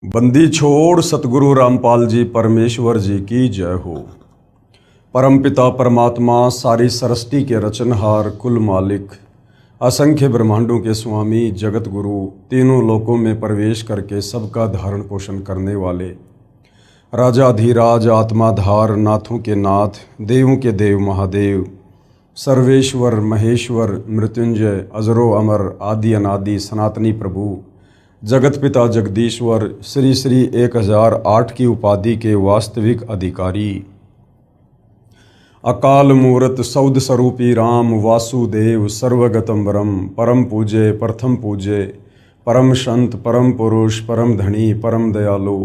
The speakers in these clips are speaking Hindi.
बंदी छोड़ सतगुरु रामपाल जी परमेश्वर जी की जय हो। परमपिता परमात्मा सारी सृष्टि के रचनहार कुल मालिक असंख्य ब्रह्मांडों के स्वामी जगत गुरु तीनों लोकों में प्रवेश करके सबका धारण पोषण करने वाले राजाधिराज आत्माधार नाथों के नाथ देवों के देव महादेव सर्वेश्वर महेश्वर मृत्युंजय अजरो अमर आदि अनादि सनातनी प्रभु जगत पिता जगदीश्वर श्री श्री 1008 की उपाधि के वास्तविक अधिकारी अकाल मूर्त सौद स्वरूपी राम वासुदेव सर्वगतम परम पूज्य प्रथम पूज्य परम संत परम पुरुष परम धनी परम दयालु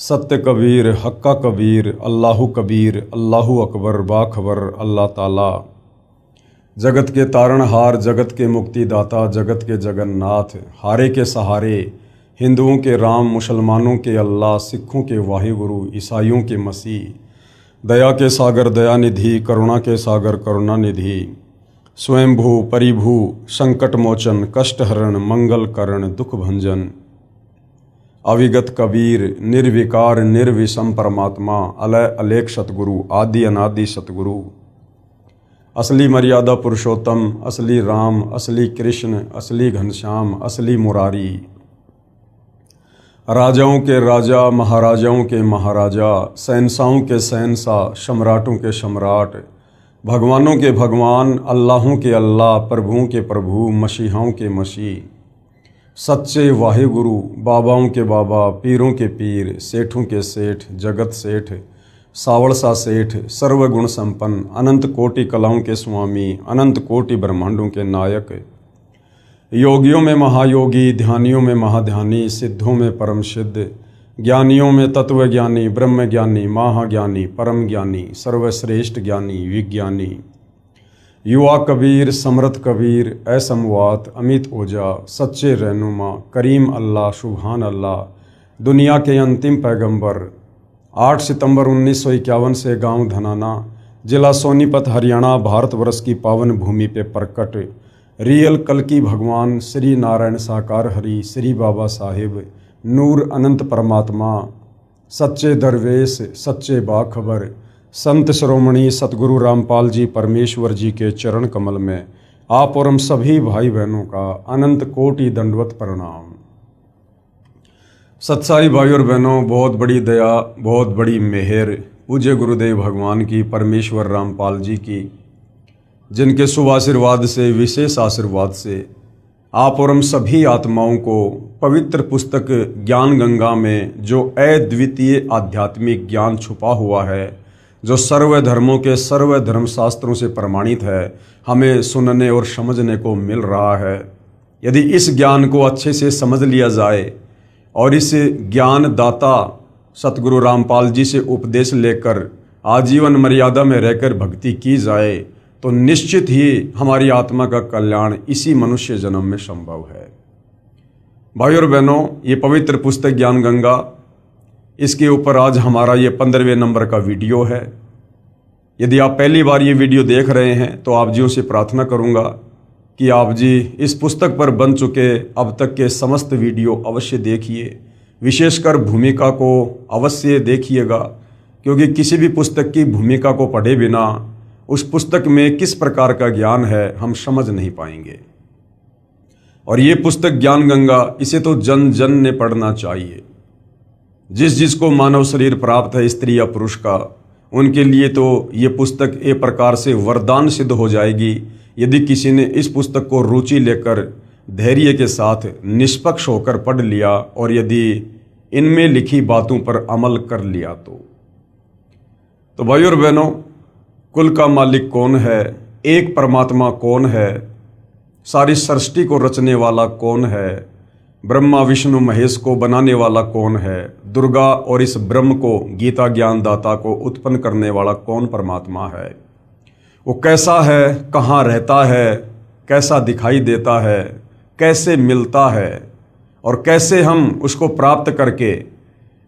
सत्य कबीर हक्का कबीर अल्लाहु कबीर अल्लाहु अकबर बाखबर अल्लाह ताला जगत के तारणहार जगत के मुक्तिदाता जगत के जगन्नाथ हारे के सहारे हिंदुओं के राम मुसलमानों के अल्लाह सिखों के वाहिगुरु ईसाइयों के मसीह दया के सागर दयानिधि करुणा के सागर करुणानिधि स्वयंभू परिभू संकट मोचन कष्टहरण मंगल करण दुख भंजन अविगत कबीर निर्विकार निर्विषम परमात्मा अलय अलेख सतगुरु आदि अनादि सतगुरु असली मर्यादा पुरुषोत्तम असली राम असली कृष्ण असली घनश्याम असली मुरारी राजाओं के राजा महाराजाओं के महाराजा शहंशाहों के शहंशाह सम्राटों के सम्राट भगवानों के भगवान अल्लाहों के अल्लाह प्रभुओं के प्रभु मसीहाओं के मसीह सच्चे वाहिगुरु बाबाओं के बाबा पीरों के पीर सेठों के सेठ जगत सेठ सावड़सा सेठ सर्वगुण संपन्न अनंत कोटि कलाओं के स्वामी अनंत कोटि ब्रह्मांडों के नायक योगियों में महायोगी ध्यानियों में महाध्यानी सिद्धों में परम सिद्ध ज्ञानियों में तत्वज्ञानी ब्रह्मज्ञानी महाज्ञानी परम ज्ञानी सर्वश्रेष्ठ ज्ञानी विज्ञानी युवा कबीर समर्थ कबीर असमवात अमित ओझा सच्चे रहनुमा करीम अल्लाह सुभान अल्लाह दुनिया के अंतिम पैगंबर 8 सितंबर 1951 से गांव धनाना जिला सोनीपत हरियाणा भारतवर्ष की पावन भूमि पे प्रकट रियल कल्कि भगवान श्री नारायण साकार हरि श्री बाबा साहिब नूर अनंत परमात्मा सच्चे दरवेश सच्चे बाखबर संत श्रोमणी सतगुरु रामपाल जी परमेश्वर जी के चरण कमल में आप और हम सभी भाई बहनों का अनंत कोटि दंडवत प्रणाम। सत्साई भाई और बहनों, बहुत बड़ी दया बहुत बड़ी मेहर पूज्य गुरुदेव भगवान की परमेश्वर रामपाल जी की, जिनके शुभ आशीर्वाद से विशेष आशीर्वाद से आप और हम सभी आत्माओं को पवित्र पुस्तक ज्ञान गंगा में जो अद्वितीय आध्यात्मिक ज्ञान छुपा हुआ है, जो सर्व धर्मों के सर्व धर्मशास्त्रों से प्रमाणित है, हमें सुनने और समझने को मिल रहा है। यदि इस ज्ञान को अच्छे से समझ लिया जाए और इस ज्ञान दाता सतगुरु रामपाल जी से उपदेश लेकर आजीवन मर्यादा में रहकर भक्ति की जाए तो निश्चित ही हमारी आत्मा का कल्याण इसी मनुष्य जन्म में संभव है। भाई और बहनों, ये पवित्र पुस्तक ज्ञान गंगा, इसके ऊपर आज हमारा ये 15वें नंबर का वीडियो है। यदि आप पहली बार ये वीडियो देख रहे हैं तो आप जियों से प्रार्थना करूँगा कि आप जी इस पुस्तक पर बन चुके अब तक के समस्त वीडियो अवश्य देखिए, विशेषकर भूमिका को अवश्य देखिएगा, क्योंकि किसी भी पुस्तक की भूमिका को पढ़े बिना उस पुस्तक में किस प्रकार का ज्ञान है हम समझ नहीं पाएंगे। और ये पुस्तक ज्ञान गंगा, इसे तो जन जन ने पढ़ना चाहिए। जिसको मानव शरीर प्राप्त है स्त्री या पुरुष का, उनके लिए तो ये पुस्तक एक प्रकार से वरदान सिद्ध हो जाएगी यदि किसी ने इस पुस्तक को रुचि लेकर धैर्य के साथ निष्पक्ष होकर पढ़ लिया और यदि इनमें लिखी बातों पर अमल कर लिया तो भाई और बहनों, कुल का मालिक कौन है, एक परमात्मा कौन है, सारी सृष्टि को रचने वाला कौन है, ब्रह्मा विष्णु महेश को बनाने वाला कौन है, दुर्गा और इस ब्रह्म को गीता ज्ञान दाता को उत्पन्न करने वाला कौन परमात्मा है, वो कैसा है, कहाँ रहता है, कैसा दिखाई देता है, कैसे मिलता है और कैसे हम उसको प्राप्त करके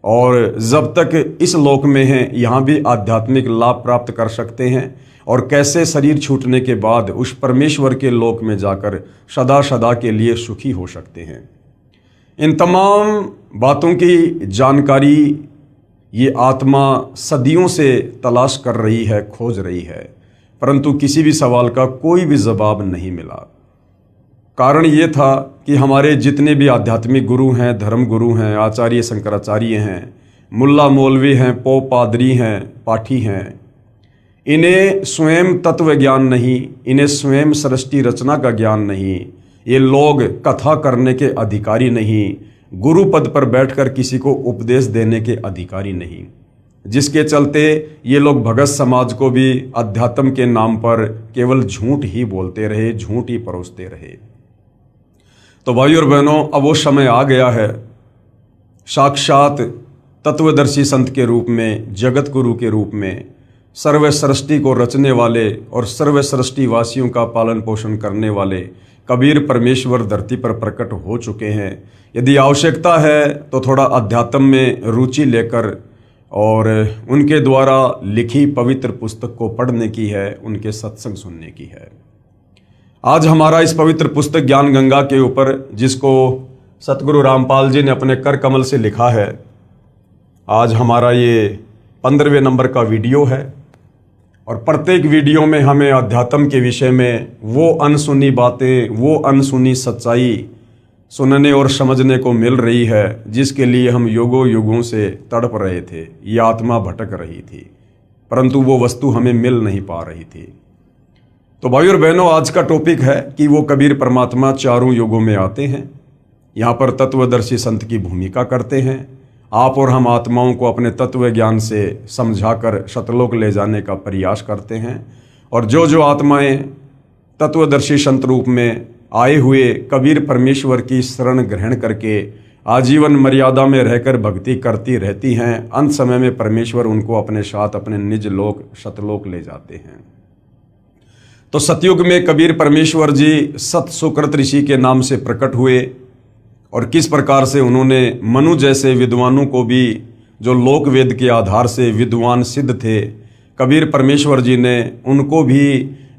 और जब तक इस लोक में हैं यहाँ भी आध्यात्मिक लाभ प्राप्त कर सकते हैं और कैसे शरीर छूटने के बाद उस परमेश्वर के लोक में जाकर सदा सदा के लिए सुखी हो सकते हैं। इन तमाम बातों की जानकारी ये आत्मा सदियों से तलाश कर रही है, खोज रही है, परंतु किसी भी सवाल का कोई भी जवाब नहीं मिला। कारण ये था कि हमारे जितने भी आध्यात्मिक गुरु हैं, धर्म गुरु हैं, आचार्य शंकराचार्य हैं, मुल्ला मौलवी हैं, पोप पादरी हैं, पाठी हैं, इन्हें स्वयं तत्व ज्ञान नहीं, इन्हें स्वयं सृष्टि रचना का ज्ञान नहीं, ये लोग कथा करने के अधिकारी नहीं, गुरु पद पर बैठकर किसी को उपदेश देने के अधिकारी नहीं, जिसके चलते ये लोग भगत समाज को भी अध्यात्म के नाम पर केवल झूठ ही बोलते रहे, झूठ ही परोसते रहे। तो भाइयों और बहनों, अब वो समय आ गया है, साक्षात तत्वदर्शी संत के रूप में, जगत गुरु के रूप में, सर्व सृष्टि को रचने वाले और सर्व सृष्टि वासियों का पालन पोषण करने वाले कबीर परमेश्वर धरती पर प्रकट हो चुके हैं। यदि आवश्यकता है तो थोड़ा अध्यात्म में रुचि लेकर और उनके द्वारा लिखी पवित्र पुस्तक को पढ़ने की है, उनके सत्संग सुनने की है। आज हमारा इस पवित्र पुस्तक ज्ञान गंगा के ऊपर, जिसको सतगुरु रामपाल जी ने अपने कर कमल से लिखा है, आज हमारा ये 15वें नंबर का वीडियो है। और प्रत्येक वीडियो में हमें अध्यात्म के विषय में वो अनसुनी बातें, वो अनसुनी सच्चाई सुनने और समझने को मिल रही है, जिसके लिए हम युगों युगों से तड़प रहे थे। ये आत्मा भटक रही थी, परंतु वो वस्तु हमें मिल नहीं पा रही थी। तो भाइयों और बहनों, आज का टॉपिक है कि वो कबीर परमात्मा चारों युगों में आते हैं, यहाँ पर तत्वदर्शी संत की भूमिका करते हैं। आप और हम आत्माओं को अपने तत्व ज्ञान से समझाकर सतलोक ले जाने का प्रयास करते हैं। और जो जो आत्माएं तत्वदर्शी संत रूप में आए हुए कबीर परमेश्वर की शरण ग्रहण करके आजीवन मर्यादा में रहकर भक्ति करती रहती हैं, अंत समय में परमेश्वर उनको अपने साथ अपने निज लोक सतलोक ले जाते हैं। तो सतयुग में कबीर परमेश्वर जी सत सुकृत ऋषि के नाम से प्रकट हुए और किस प्रकार से उन्होंने मनु जैसे विद्वानों को भी, जो लोक वेद के आधार से विद्वान सिद्ध थे, कबीर परमेश्वर जी ने उनको भी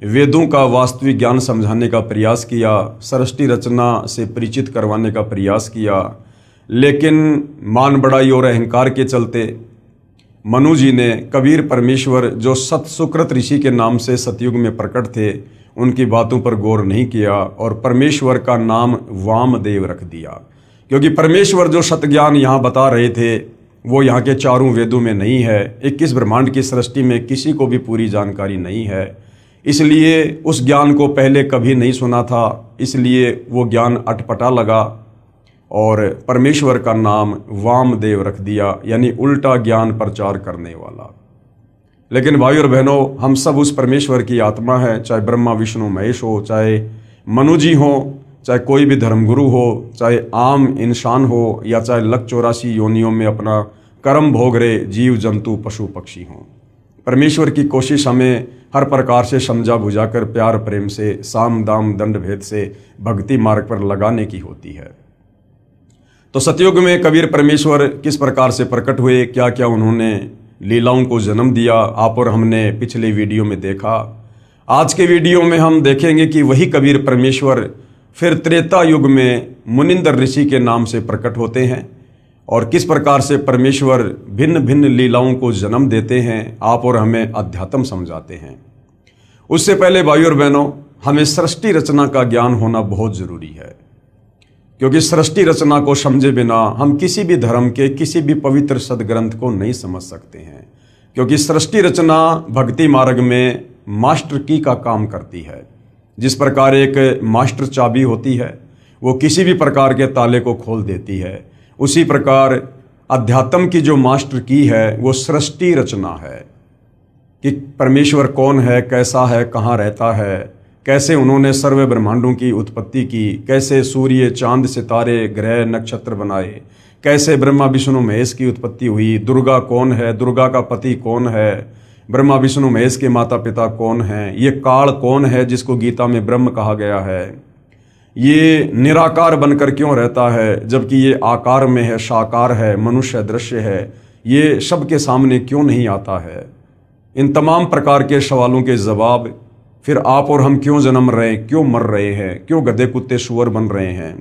वेदों का वास्तविक ज्ञान समझाने का प्रयास किया, सृष्टि रचना से परिचित करवाने का प्रयास किया। लेकिन मान बढ़ाई और अहंकार के चलते मनु जी ने कबीर परमेश्वर, जो सत सुकृत ऋषि के नाम से सतयुग में प्रकट थे, उनकी बातों पर गौर नहीं किया और परमेश्वर का नाम वामदेव रख दिया। क्योंकि परमेश्वर जो सतज्ञान यहाँ बता रहे थे वो यहाँ के चारों वेदों में नहीं है, 21 ब्रह्मांड की सृष्टि में किसी को भी पूरी जानकारी नहीं है, इसलिए उस ज्ञान को पहले कभी नहीं सुना था, इसलिए वो ज्ञान अटपटा लगा और परमेश्वर का नाम वामदेव रख दिया, यानी उल्टा ज्ञान प्रचार करने वाला। लेकिन भाइयों और बहनों, हम सब उस परमेश्वर की आत्मा है, चाहे ब्रह्मा विष्णु महेश हो, चाहे मनु जी हो, चाहे कोई भी धर्मगुरु हो, चाहे आम इंसान हो, या चाहे लख 84 योनियों में अपना कर्म भोग रहे जीव जंतु पशु पक्षी हों। परमेश्वर की कोशिश हमें हर प्रकार से समझा बुझाकर प्यार प्रेम से, साम दाम दंड भेद से भक्ति मार्ग पर लगाने की होती है। तो सतयुग में कबीर परमेश्वर किस प्रकार से प्रकट हुए, क्या क्या उन्होंने लीलाओं को जन्म दिया, आप और हमने पिछले वीडियो में देखा। आज के वीडियो में हम देखेंगे कि वही कबीर परमेश्वर फिर त्रेता युग में मुनिंदर ऋषि के नाम से प्रकट होते हैं और किस प्रकार से परमेश्वर भिन्न भिन्न लीलाओं को जन्म देते हैं, आप और हमें अध्यात्म समझाते हैं। उससे पहले भाइयों और बहनों, हमें सृष्टि रचना का ज्ञान होना बहुत जरूरी है, क्योंकि सृष्टि रचना को समझे बिना हम किसी भी धर्म के किसी भी पवित्र सदग्रंथ को नहीं समझ सकते हैं। क्योंकि सृष्टि रचना भक्ति मार्ग में मास्टर की का काम करती है। जिस प्रकार एक मास्टर चाबी होती है, वो किसी भी प्रकार के ताले को खोल देती है, उसी प्रकार अध्यात्म की जो मास्टर की है वो सृष्टि रचना है कि परमेश्वर कौन है, कैसा है, कहाँ रहता है, कैसे उन्होंने सर्व ब्रह्मांडों की उत्पत्ति की, कैसे सूर्य चांद सितारे ग्रह नक्षत्र बनाए, कैसे ब्रह्मा विष्णु महेश की उत्पत्ति हुई, दुर्गा कौन है, दुर्गा का पति कौन है, ब्रह्मा विष्णु महेश के माता पिता कौन हैं, ये काल कौन है जिसको गीता में ब्रह्म कहा गया है, ये निराकार बनकर क्यों रहता है जबकि ये आकार में है, साकार है, मनुष्य दृश्य है, ये सबके सामने क्यों नहीं आता है। इन तमाम प्रकार के सवालों के जवाब, फिर आप और हम क्यों जन्म रहे हैं, क्यों मर रहे हैं, क्यों गधे कुत्ते सुअर बन रहे हैं,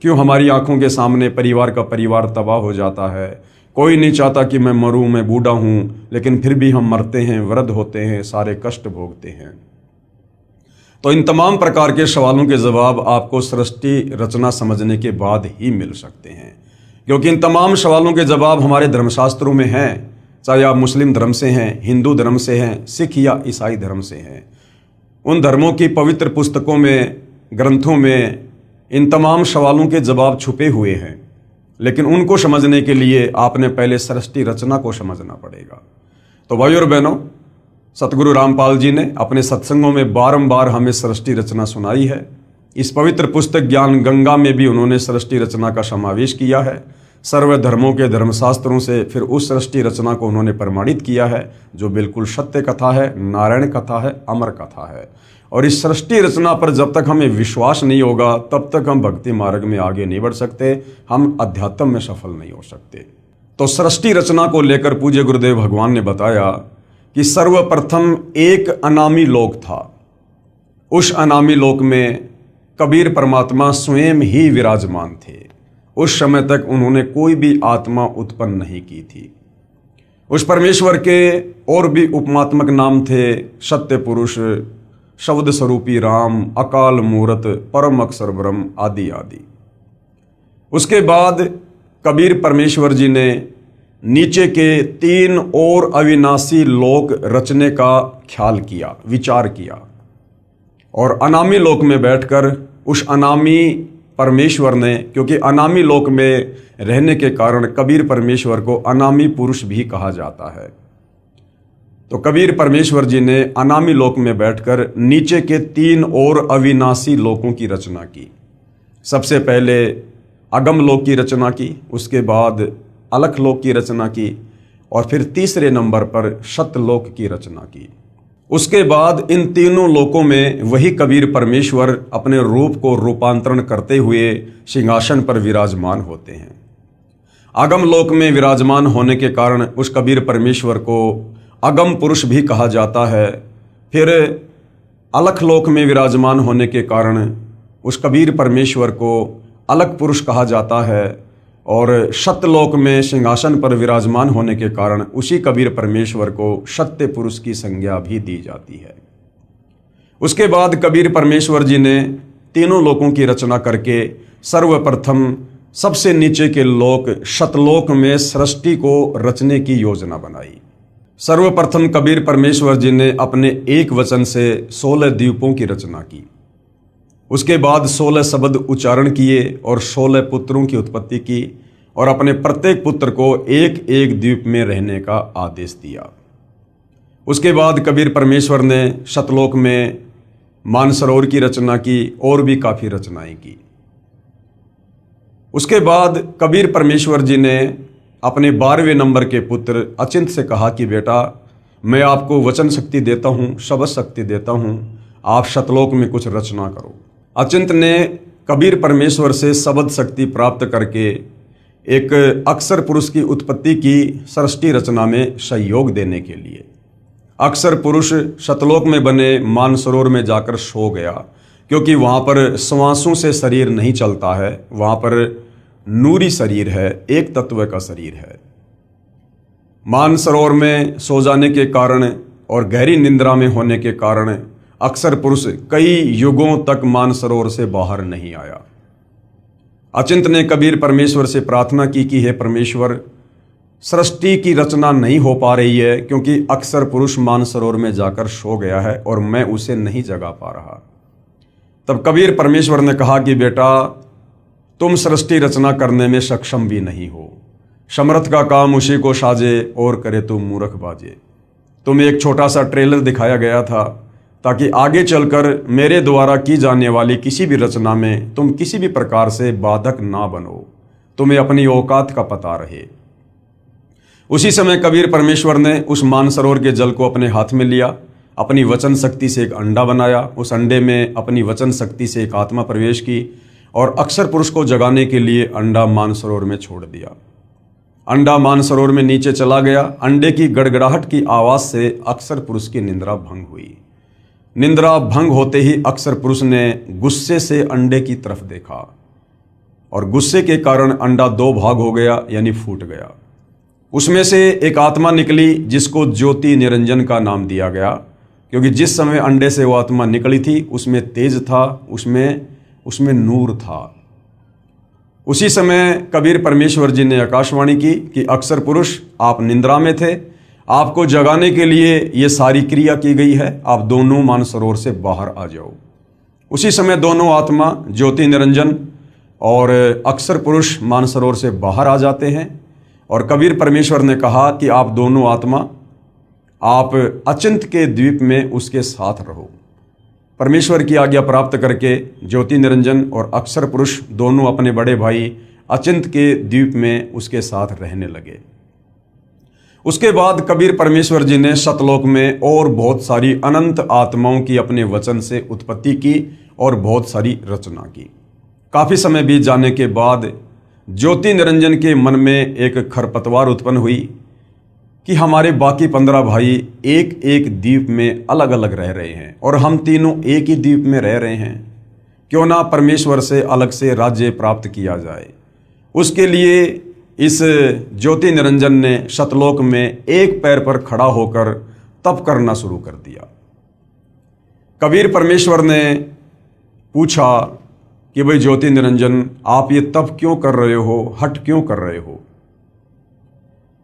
क्यों हमारी आंखों के सामने परिवार का परिवार तबाह हो जाता है। कोई नहीं चाहता कि मैं मरूं, मैं बूढ़ा हूं, लेकिन फिर भी हम मरते हैं, वृद्ध होते हैं, सारे कष्ट भोगते हैं। तो इन तमाम प्रकार के सवालों के जवाब आपको सृष्टि रचना समझने के बाद ही मिल सकते हैं, क्योंकि इन तमाम सवालों के जवाब हमारे धर्मशास्त्रों में हैं, चाहे आप मुस्लिम धर्म से हैं, हिंदू धर्म से हैं, सिख या ईसाई धर्म से हैं। उन धर्मों की पवित्र पुस्तकों में, ग्रंथों में इन तमाम सवालों के जवाब छुपे हुए हैं, लेकिन उनको समझने के लिए आपने पहले सृष्टि रचना को समझना पड़ेगा। तो भाइयों और बहनों, सतगुरु रामपाल जी ने अपने सत्संगों में बारंबार हमें सृष्टि रचना सुनाई है। इस पवित्र पुस्तक ज्ञान गंगा में भी उन्होंने सृष्टि रचना का समावेश किया है। सर्व धर्मों के धर्मशास्त्रों से फिर उस सृष्टि रचना को उन्होंने प्रमाणित किया है, जो बिल्कुल सत्य कथा है, नारायण कथा है, अमर कथा है। और इस सृष्टि रचना पर जब तक हमें विश्वास नहीं होगा, तब तक हम भक्ति मार्ग में आगे नहीं बढ़ सकते, हम अध्यात्म में सफल नहीं हो सकते। तो सृष्टि रचना को लेकर पूज्य गुरुदेव भगवान ने बताया कि सर्वप्रथम एक अनामी लोक था। उस अनामी लोक में कबीर परमात्मा स्वयं ही विराजमान थे। उस समय तक उन्होंने कोई भी आत्मा उत्पन्न नहीं की थी। उस परमेश्वर के और भी उपमात्मक नाम थे, सत्य पुरुष, शब्द स्वरूपी राम, अकाल मूरत, परम अक्षर ब्रह्म आदि आदि। उसके बाद कबीर परमेश्वर जी ने नीचे के 3 और अविनाशी लोक रचने का ख्याल किया, विचार किया, और अनामी लोक में बैठकर उस अनामी परमेश्वर ने, क्योंकि अनामी लोक में रहने के कारण कबीर परमेश्वर को अनामी पुरुष भी कहा जाता है, तो कबीर परमेश्वर जी ने अनामी लोक में बैठकर नीचे के 3 और अविनाशी लोकों की रचना की। सबसे पहले अगम लोक की रचना की, उसके बाद अलख लोक की रचना की, और फिर तीसरे नंबर पर सतलोक की रचना की। उसके बाद इन तीनों लोकों में वही कबीर परमेश्वर अपने रूप को रूपांतरण करते हुए सिंहासन पर विराजमान होते हैं। अगम लोक में विराजमान होने के कारण उस कबीर परमेश्वर को अगम पुरुष भी कहा जाता है। फिर अलख लोक में विराजमान होने के कारण उस कबीर परमेश्वर को अलख पुरुष कहा जाता है, और सत्यलोक में सिंहासन पर विराजमान होने के कारण उसी कबीर परमेश्वर को सत्य पुरुष की संज्ञा भी दी जाती है। उसके बाद कबीर परमेश्वर जी ने तीनों लोकों की रचना करके सर्वप्रथम सबसे नीचे के लोक सतलोक में सृष्टि को रचने की योजना बनाई। सर्वप्रथम कबीर परमेश्वर जी ने अपने एक वचन से 16 द्वीपों की रचना की। उसके बाद 16 शब्द उच्चारण किए और 16 पुत्रों की उत्पत्ति की, और अपने प्रत्येक पुत्र को एक एक द्वीप में रहने का आदेश दिया। उसके बाद कबीर परमेश्वर ने सतलोक में मानसरोवर की रचना की और भी काफ़ी रचनाएं की। उसके बाद कबीर परमेश्वर जी ने अपने 12वें नंबर के पुत्र अचिंत से कहा कि बेटा, मैं आपको वचन शक्ति देता हूँ, शब्द शक्ति देता हूँ, आप सतलोक में कुछ रचना करो। अचिंत ने कबीर परमेश्वर से शब्द शक्ति प्राप्त करके एक अक्षर पुरुष की उत्पत्ति की सृष्टि रचना में सहयोग देने के लिए। अक्षर पुरुष सतलोक में बने मानसरोवर में जाकर सो गया, क्योंकि वहाँ पर श्वासों से शरीर नहीं चलता है, वहाँ पर नूरी शरीर है, एक तत्व का शरीर है। मानसरोवर में सो जाने के कारण और गहरी निंद्रा में होने के कारण अक्षर पुरुष कई युगों तक मानसरोवर से बाहर नहीं आया। अचिंत ने कबीर परमेश्वर से प्रार्थना की कि हे परमेश्वर, सृष्टि की रचना नहीं हो पा रही है, क्योंकि अक्षर पुरुष मानसरोवर में जाकर सो गया है और मैं उसे नहीं जगा पा रहा। तब कबीर परमेश्वर ने कहा कि बेटा, तुम सृष्टि रचना करने में सक्षम भी नहीं हो, समर्थ का काम उसी को साजे और करे तुम मूर्ख बाजे। तुम्हें एक छोटा सा ट्रेलर दिखाया गया था ताकि आगे चलकर मेरे द्वारा की जाने वाली किसी भी रचना में तुम किसी भी प्रकार से बाधक ना बनो, तुम्हें अपनी औकात का पता रहे। उसी समय कबीर परमेश्वर ने उस मानसरोवर के जल को अपने हाथ में लिया, अपनी वचन शक्ति से एक अंडा बनाया, उस अंडे में अपनी वचन शक्ति से एक आत्मा प्रवेश की और अक्षर पुरुष को जगाने के लिए अंडा मानसरोवर में छोड़ दिया। अंडा मानसरोवर में नीचे चला गया। अंडे की गड़गड़ाहट की आवाज़ से अक्षर पुरुष की निंद्रा भंग हुई। निंद्रा भंग होते ही अक्षर पुरुष ने गुस्से से अंडे की तरफ देखा और गुस्से के कारण अंडा दो भाग हो गया, यानी फूट गया। उसमें से एक आत्मा निकली जिसको ज्योति निरंजन का नाम दिया गया, क्योंकि जिस समय अंडे से वो आत्मा निकली थी उसमें तेज था, उसमें नूर था। उसी समय कबीर परमेश्वर जी ने आकाशवाणी की कि अक्सर पुरुष, आप निंद्रा में थे, आपको जगाने के लिए ये सारी क्रिया की गई है, आप दोनों मानसरोवर से बाहर आ जाओ। उसी समय दोनों आत्मा ज्योति निरंजन और अक्सर पुरुष मानसरोवर से बाहर आ जाते हैं और कबीर परमेश्वर ने कहा कि आप दोनों आत्मा, आप अचिंत के द्वीप में उसके साथ रहो। परमेश्वर की आज्ञा प्राप्त करके ज्योति निरंजन और अक्सर पुरुष दोनों अपने बड़े भाई अचिंत के द्वीप में उसके साथ रहने लगे। उसके बाद कबीर परमेश्वर जी ने सतलोक में और बहुत सारी अनंत आत्माओं की अपने वचन से उत्पत्ति की और बहुत सारी रचना की। काफ़ी समय बीत जाने के बाद ज्योति निरंजन के मन में एक खरपतवार उत्पन्न हुई कि हमारे बाकी 15 भाई एक एक द्वीप में अलग अलग रह रहे हैं और हम तीनों एक ही द्वीप में रह रहे हैं, क्यों ना परमेश्वर से अलग से राज्य प्राप्त किया जाए। उसके लिए इस ज्योति निरंजन ने सतलोक में एक पैर पर खड़ा होकर तप करना शुरू कर दिया। कबीर परमेश्वर ने पूछा कि भाई ज्योति निरंजन, आप ये तप क्यों कर रहे हो, हठ क्यों कर रहे हो?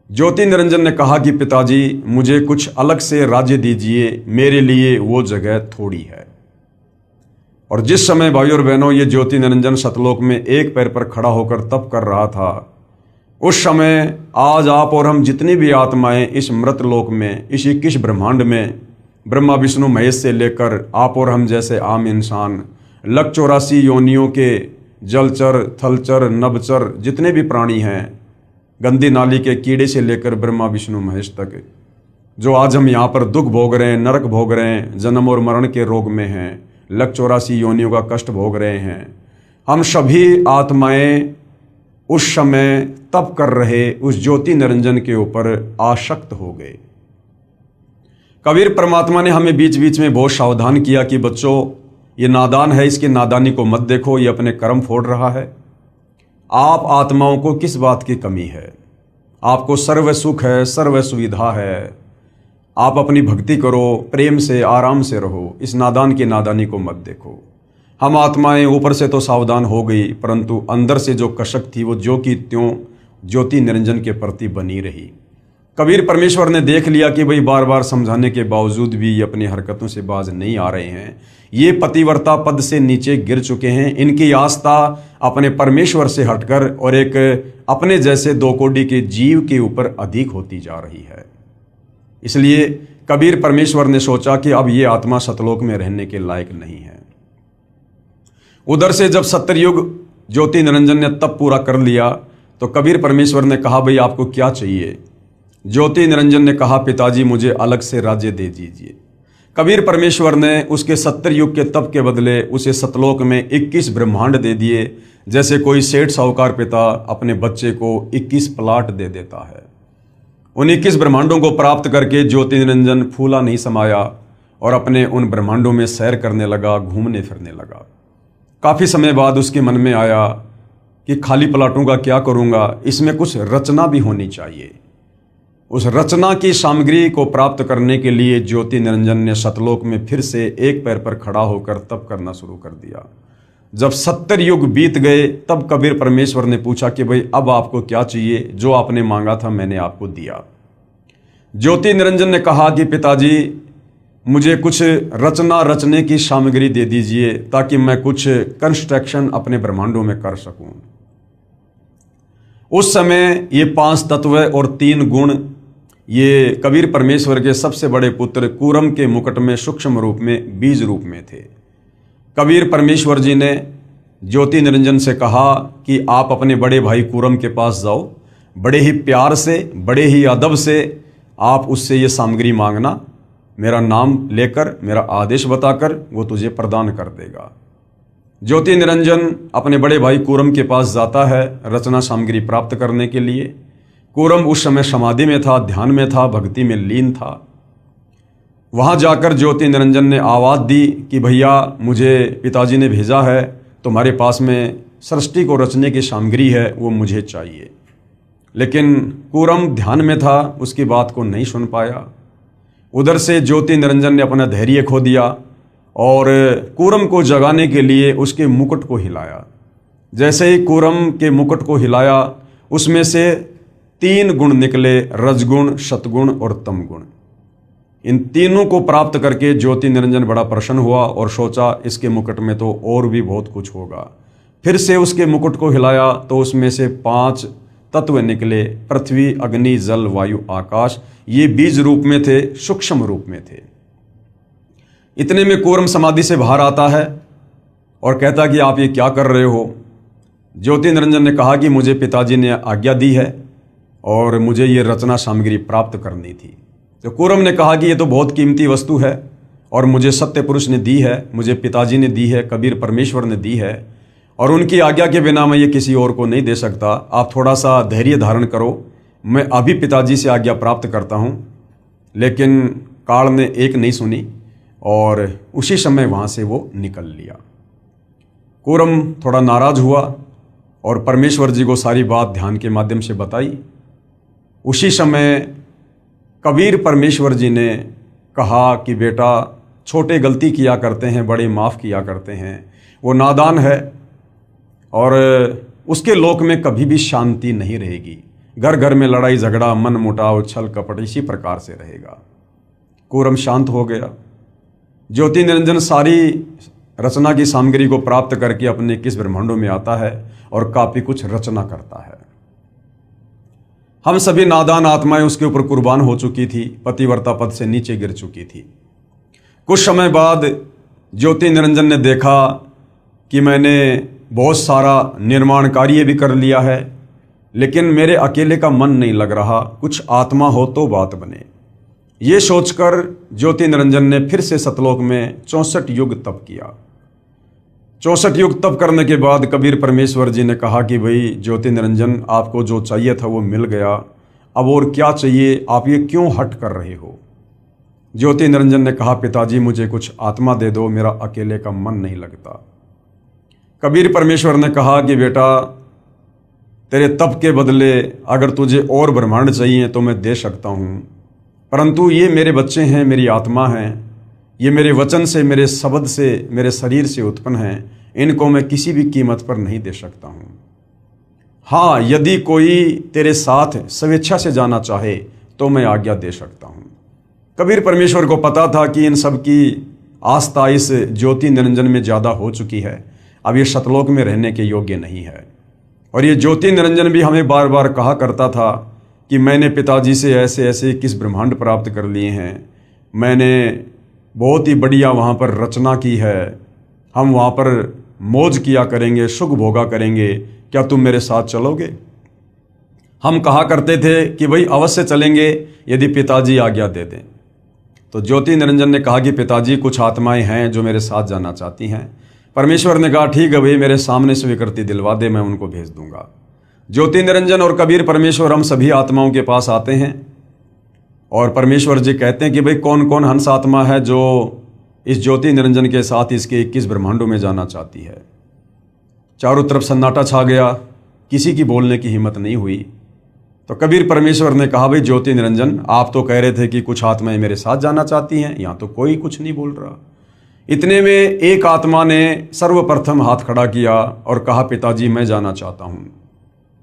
ज्योति निरंजन ने कहा कि पिताजी, मुझे कुछ अलग से राज्य दीजिए, मेरे लिए वो जगह थोड़ी है। और जिस समय भाइयों और बहनों ये ज्योति निरंजन सतलोक में एक पैर पर खड़ा होकर तप कर रहा था, उस समय आज आप और हम जितनी भी आत्माएं इस मृत लोक में, इस 21 ब्रह्मांड में, ब्रह्मा विष्णु महेश से लेकर आप और हम जैसे आम इंसान, 184 योनियों के जलचर, थलचर, नभचर जितने भी प्राणी हैं, गंदी नाली के कीड़े से लेकर ब्रह्मा विष्णु महेश तक, जो आज हम यहाँ पर दुख भोग रहे हैं, नरक भोग रहे हैं, जन्म और मरण के रोग में हैं, 184 योनियों का कष्ट भोग रहे हैं, हम सभी आत्माएं उस समय तप कर रहे उस ज्योति निरंजन के ऊपर आसक्त हो गए। कबीर परमात्मा ने हमें बीच बीच में बहुत सावधान किया कि बच्चों, ये नादान है, इसकी नादानी को मत देखो, ये अपने कर्म फोड़ रहा है। आप आत्माओं को किस बात की कमी है? आपको सर्व सुख है, सर्व सुविधा है, आप अपनी भक्ति करो, प्रेम से आराम से रहो, इस नादान की नादानी को मत देखो। हम आत्माएं ऊपर से तो सावधान हो गई, परंतु अंदर से जो कशक थी वो ज्यों की त्यों ज्योति निरंजन के प्रति बनी रही। कबीर परमेश्वर ने देख लिया कि भाई बार बार समझाने के बावजूद भी ये अपनी हरकतों से बाज नहीं आ रहे हैं, ये पतिव्रता पद से नीचे गिर चुके हैं, इनकी आस्था अपने परमेश्वर से हटकर और एक अपने जैसे 2 कोड़ी के जीव के ऊपर अधिक होती जा रही है। इसलिए कबीर परमेश्वर ने सोचा कि अब ये आत्मा सतलोक में रहने के लायक नहीं है। उधर से जब सत्ययुग ज्योति निरंजन ने तप पूरा कर लिया तो कबीर परमेश्वर ने कहा, भाई आपको क्या चाहिए? ज्योति निरंजन ने कहा, पिताजी मुझे अलग से राज्य दे दीजिए। कबीर परमेश्वर ने उसके 70 युग के तप के बदले उसे सतलोक में 21 ब्रह्मांड दे दिए, जैसे कोई सेठ साहूकार पिता अपने बच्चे को 21 प्लाट दे देता है। उन 21 ब्रह्मांडों को प्राप्त करके ज्योति निरंजन फूला नहीं समाया और अपने उन ब्रह्मांडों में सैर करने लगा, घूमने फिरने लगा। काफ़ी समय बाद उसके मन में आया कि खाली प्लाटों का क्या करूँगा, इसमें कुछ रचना भी होनी चाहिए। उस रचना की सामग्री को प्राप्त करने के लिए ज्योति निरंजन ने सतलोक में फिर से एक पैर पर खड़ा होकर तप करना शुरू कर दिया। जब 70 युग बीत गए तब कबीर परमेश्वर ने पूछा कि भाई अब आपको क्या चाहिए? जो आपने मांगा था मैंने आपको दिया। ज्योति निरंजन ने कहा कि पिताजी मुझे कुछ रचना रचने की सामग्री दे दीजिए ताकि मैं कुछ कंस्ट्रक्शन अपने ब्रह्मांडों में कर सकूं। उस समय ये 5 तत्व और 3 गुण ये कबीर परमेश्वर के सबसे बड़े पुत्र कूरम के मुकुट में सूक्ष्म रूप में बीज रूप में थे। कबीर परमेश्वर जी ने ज्योति निरंजन से कहा कि आप अपने बड़े भाई कूरम के पास जाओ, बड़े ही प्यार से, बड़े ही अदब से आप उससे ये सामग्री मांगना, मेरा नाम लेकर, मेरा आदेश बताकर वो तुझे प्रदान कर देगा। ज्योति निरंजन अपने बड़े भाई कूरम के पास जाता है रचना सामग्री प्राप्त करने के लिए। कूरम उस समय समाधि में था, ध्यान में था, भक्ति में लीन था। वहाँ जाकर ज्योति निरंजन ने आवाज़ दी कि भैया मुझे पिताजी ने भेजा है तुम्हारे पास में सृष्टि को रचने की सामग्री है वो मुझे चाहिए। लेकिन कूरम ध्यान में था, उसकी बात को नहीं सुन पाया। उधर से ज्योति निरंजन ने अपना धैर्य खो दिया और कूरम को जगाने के लिए उसके मुकुट को हिलाया। जैसे ही कूरम के मुकुट को हिलाया, उसमें से 3 गुण निकले, रजगुण, सतगुण और तमगुण। इन तीनों को प्राप्त करके ज्योति निरंजन बड़ा प्रसन्न हुआ और सोचा इसके मुकुट में तो और भी बहुत कुछ होगा। फिर से उसके मुकुट को हिलाया तो उसमें से 5 तत्व निकले, पृथ्वी, अग्नि, जल, वायु, आकाश। ये बीज रूप में थे, सूक्ष्म रूप में थे। इतने में कूरम समाधि से बाहर आता है और कहता कि आप ये क्या कर रहे हो। ज्योति निरंजन ने कहा कि मुझे पिताजी ने आज्ञा दी है और मुझे ये रचना सामग्री प्राप्त करनी थी। तो कूरम ने कहा कि ये तो बहुत कीमती वस्तु है और मुझे सत्य पुरुष ने दी है, मुझे पिताजी ने दी है, कबीर परमेश्वर ने दी है और उनकी आज्ञा के बिना मैं ये किसी और को नहीं दे सकता। आप थोड़ा सा धैर्य धारण करो, मैं अभी पिताजी से आज्ञा प्राप्त करता हूँ। लेकिन काल ने एक नहीं सुनी और उसी समय वहाँ से वो निकल लिया। कूरम थोड़ा नाराज हुआ और परमेश्वर जी को सारी बात ध्यान के माध्यम से बताई। उसी समय कबीर परमेश्वर जी ने कहा कि बेटा, छोटे गलती किया करते हैं, बड़े माफ़ किया करते हैं। वो नादान है और उसके लोक में कभी भी शांति नहीं रहेगी। घर घर में लड़ाई झगड़ा, मन मुटाव, छल कपट इसी प्रकार से रहेगा। कूरम शांत हो गया। ज्योति निरंजन सारी रचना की सामग्री को प्राप्त करके अपने 21 ब्रह्मांडों में आता है और काफ़ी कुछ रचना करता है। हम सभी नादान आत्माएं उसके ऊपर कुर्बान हो चुकी थी, पतिव्रता पद से नीचे गिर चुकी थी। कुछ समय बाद ज्योति निरंजन ने देखा कि मैंने बहुत सारा निर्माण कार्य भी कर लिया है, लेकिन मेरे अकेले का मन नहीं लग रहा, कुछ आत्मा हो तो बात बने। ये सोचकर ज्योति निरंजन ने फिर से सतलोक में 64 युग तप किया। 64 युग तप करने के बाद कबीर परमेश्वर जी ने कहा कि भाई ज्योति निरंजन, आपको जो चाहिए था वो मिल गया, अब और क्या चाहिए, आप ये क्यों हट कर रहे हो। ज्योति निरंजन ने कहा, पिताजी मुझे कुछ आत्मा दे दो, मेरा अकेले का मन नहीं लगता। कबीर परमेश्वर ने कहा कि बेटा, तेरे तप के बदले अगर तुझे और ब्रह्मांड चाहिए तो मैं दे सकता हूँ, परंतु ये मेरे बच्चे हैं, मेरी आत्मा हैं, ये मेरे वचन से, मेरे शब्द से, मेरे शरीर से उत्पन्न हैं, इनको मैं किसी भी कीमत पर नहीं दे सकता हूँ। हाँ, यदि कोई तेरे साथ स्वेच्छा से जाना चाहे तो मैं आज्ञा दे सकता हूँ। कबीर परमेश्वर को पता था कि इन सब की आस्था इस ज्योति निरंजन में ज़्यादा हो चुकी है, अब ये सतलोक में रहने के योग्य नहीं है। और ये ज्योति निरंजन भी हमें बार बार कहा करता था कि मैंने पिताजी से ऐसे ऐसे 21 ब्रह्मांड प्राप्त कर लिए हैं, मैंने बहुत ही बढ़िया वहाँ पर रचना की है, हम वहाँ पर मौज किया करेंगे, सुख भोगा करेंगे, क्या तुम मेरे साथ चलोगे। हम कहा करते थे कि भाई अवश्य चलेंगे यदि पिताजी आज्ञा दे दें। तो ज्योति निरंजन ने कहा कि पिताजी, कुछ आत्माएं हैं जो मेरे साथ जाना चाहती हैं। परमेश्वर ने कहा ठीक है भाई, मेरे सामने स्वीकृति दिलवा दे, मैं उनको भेज दूंगा। ज्योति निरंजन और कबीर परमेश्वर हम सभी आत्माओं के पास आते हैं और परमेश्वर जी कहते हैं कि भाई कौन कौन हंस आत्मा है जो इस ज्योति निरंजन के साथ इसके 21 ब्रह्मांडों में जाना चाहती है। चारों तरफ सन्नाटा छा गया, किसी की बोलने की हिम्मत नहीं हुई। तो कबीर परमेश्वर ने कहा, भाई ज्योति निरंजन, आप तो कह रहे थे कि कुछ आत्माएं मेरे साथ जाना चाहती हैं, यहाँ तो कोई कुछ नहीं बोल रहा। इतने में एक आत्मा ने सर्वप्रथम हाथ खड़ा किया और कहा, पिताजी मैं जाना चाहता हूँ।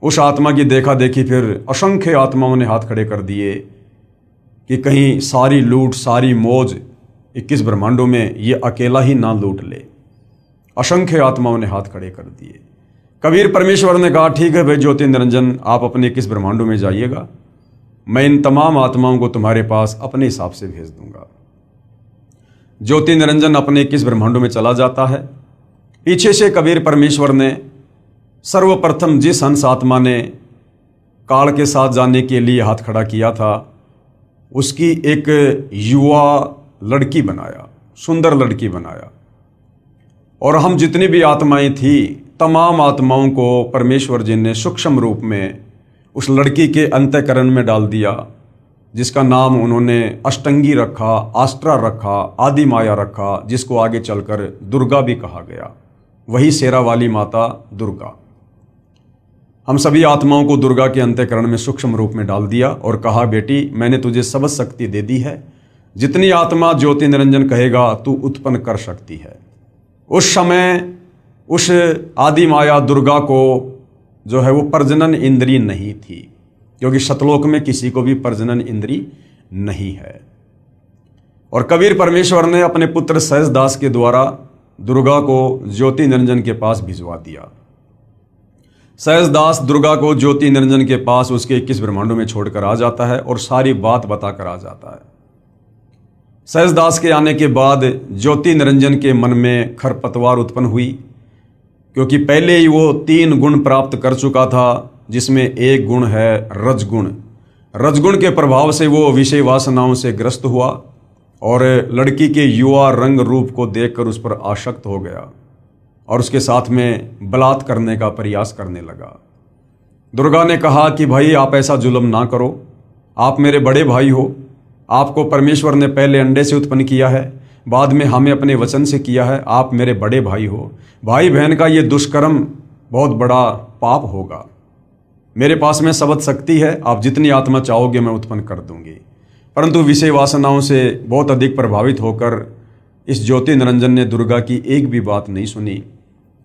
उस आत्मा की देखा देखी फिर असंख्य आत्माओं ने हाथ खड़े कर दिए कि कहीं सारी लूट, सारी मौज 21 ब्रह्मांडों में ये अकेला ही ना लूट ले। असंख्य आत्माओं ने हाथ खड़े कर दिए। कबीर परमेश्वर ने कहा, ठीक है भाई ज्योति निरंजन, आप अपने 21 ब्रह्मांडों में जाइएगा, मैं इन तमाम आत्माओं को तुम्हारे पास अपने हिसाब से भेज दूंगा। ज्योति निरंजन अपने 21 ब्रह्मांडों में चला जाता है। पीछे से कबीर परमेश्वर ने सर्वप्रथम जिस हंस आत्मा ने काल के साथ जाने के लिए हाथ खड़ा किया था, उसकी एक युवा लड़की बनाया, सुंदर लड़की बनाया। और हम जितनी भी आत्माएं थी, तमाम आत्माओं को परमेश्वर जी ने सूक्ष्म रूप में उस लड़की के अंतःकरण में डाल दिया, जिसका नाम उन्होंने अष्टंगी रखा, आस्ट्रा रखा, आदि माया रखा, जिसको आगे चलकर दुर्गा भी कहा गया। वही शेरा वाली माता दुर्गा। हम सभी आत्माओं को दुर्गा के अंतःकरण में सूक्ष्म रूप में डाल दिया और कहा, बेटी मैंने तुझे सब शक्ति दे दी है, जितनी आत्मा ज्योति निरंजन कहेगा तू उत्पन्न कर सकती है। उस समय उस आदि माया दुर्गा को जो है वो प्रजनन इंद्री नहीं थी, क्योंकि सतलोक में किसी को भी प्रजनन इंद्री नहीं है। और कबीर परमेश्वर ने अपने पुत्र सहजदास के द्वारा दुर्गा को ज्योति निरंजन के पास भिजवा दिया। सहजदास दुर्गा को ज्योति निरंजन के पास उसके 21 ब्रह्मांडों में छोड़कर आ जाता है और सारी बात बताकर आ जाता है। सहजदास के आने के बाद ज्योति निरंजन के मन में खरपतवार उत्पन्न हुई, क्योंकि पहले ही वो 3 गुण प्राप्त कर चुका था, जिसमें एक गुण है रजगुण। रजगुण के प्रभाव से वो विषय वासनाओं से ग्रस्त हुआ और लड़की के युवा रंग रूप को देखकर उस पर आसक्त हो गया और उसके साथ में बलात्कार करने का प्रयास करने लगा। दुर्गा ने कहा कि भाई आप ऐसा जुल्म ना करो, आप मेरे बड़े भाई हो, आपको परमेश्वर ने पहले अंडे से उत्पन्न किया है, बाद में हमें अपने वचन से किया है, आप मेरे बड़े भाई हो, भाई बहन का ये दुष्कर्म बहुत बड़ा पाप होगा। मेरे पास में सबद शक्ति है, आप जितनी आत्मा चाहोगे मैं उत्पन्न कर दूंगी। परंतु विषय वासनाओं से बहुत अधिक प्रभावित होकर इस ज्योति निरंजन ने दुर्गा की एक भी बात नहीं सुनी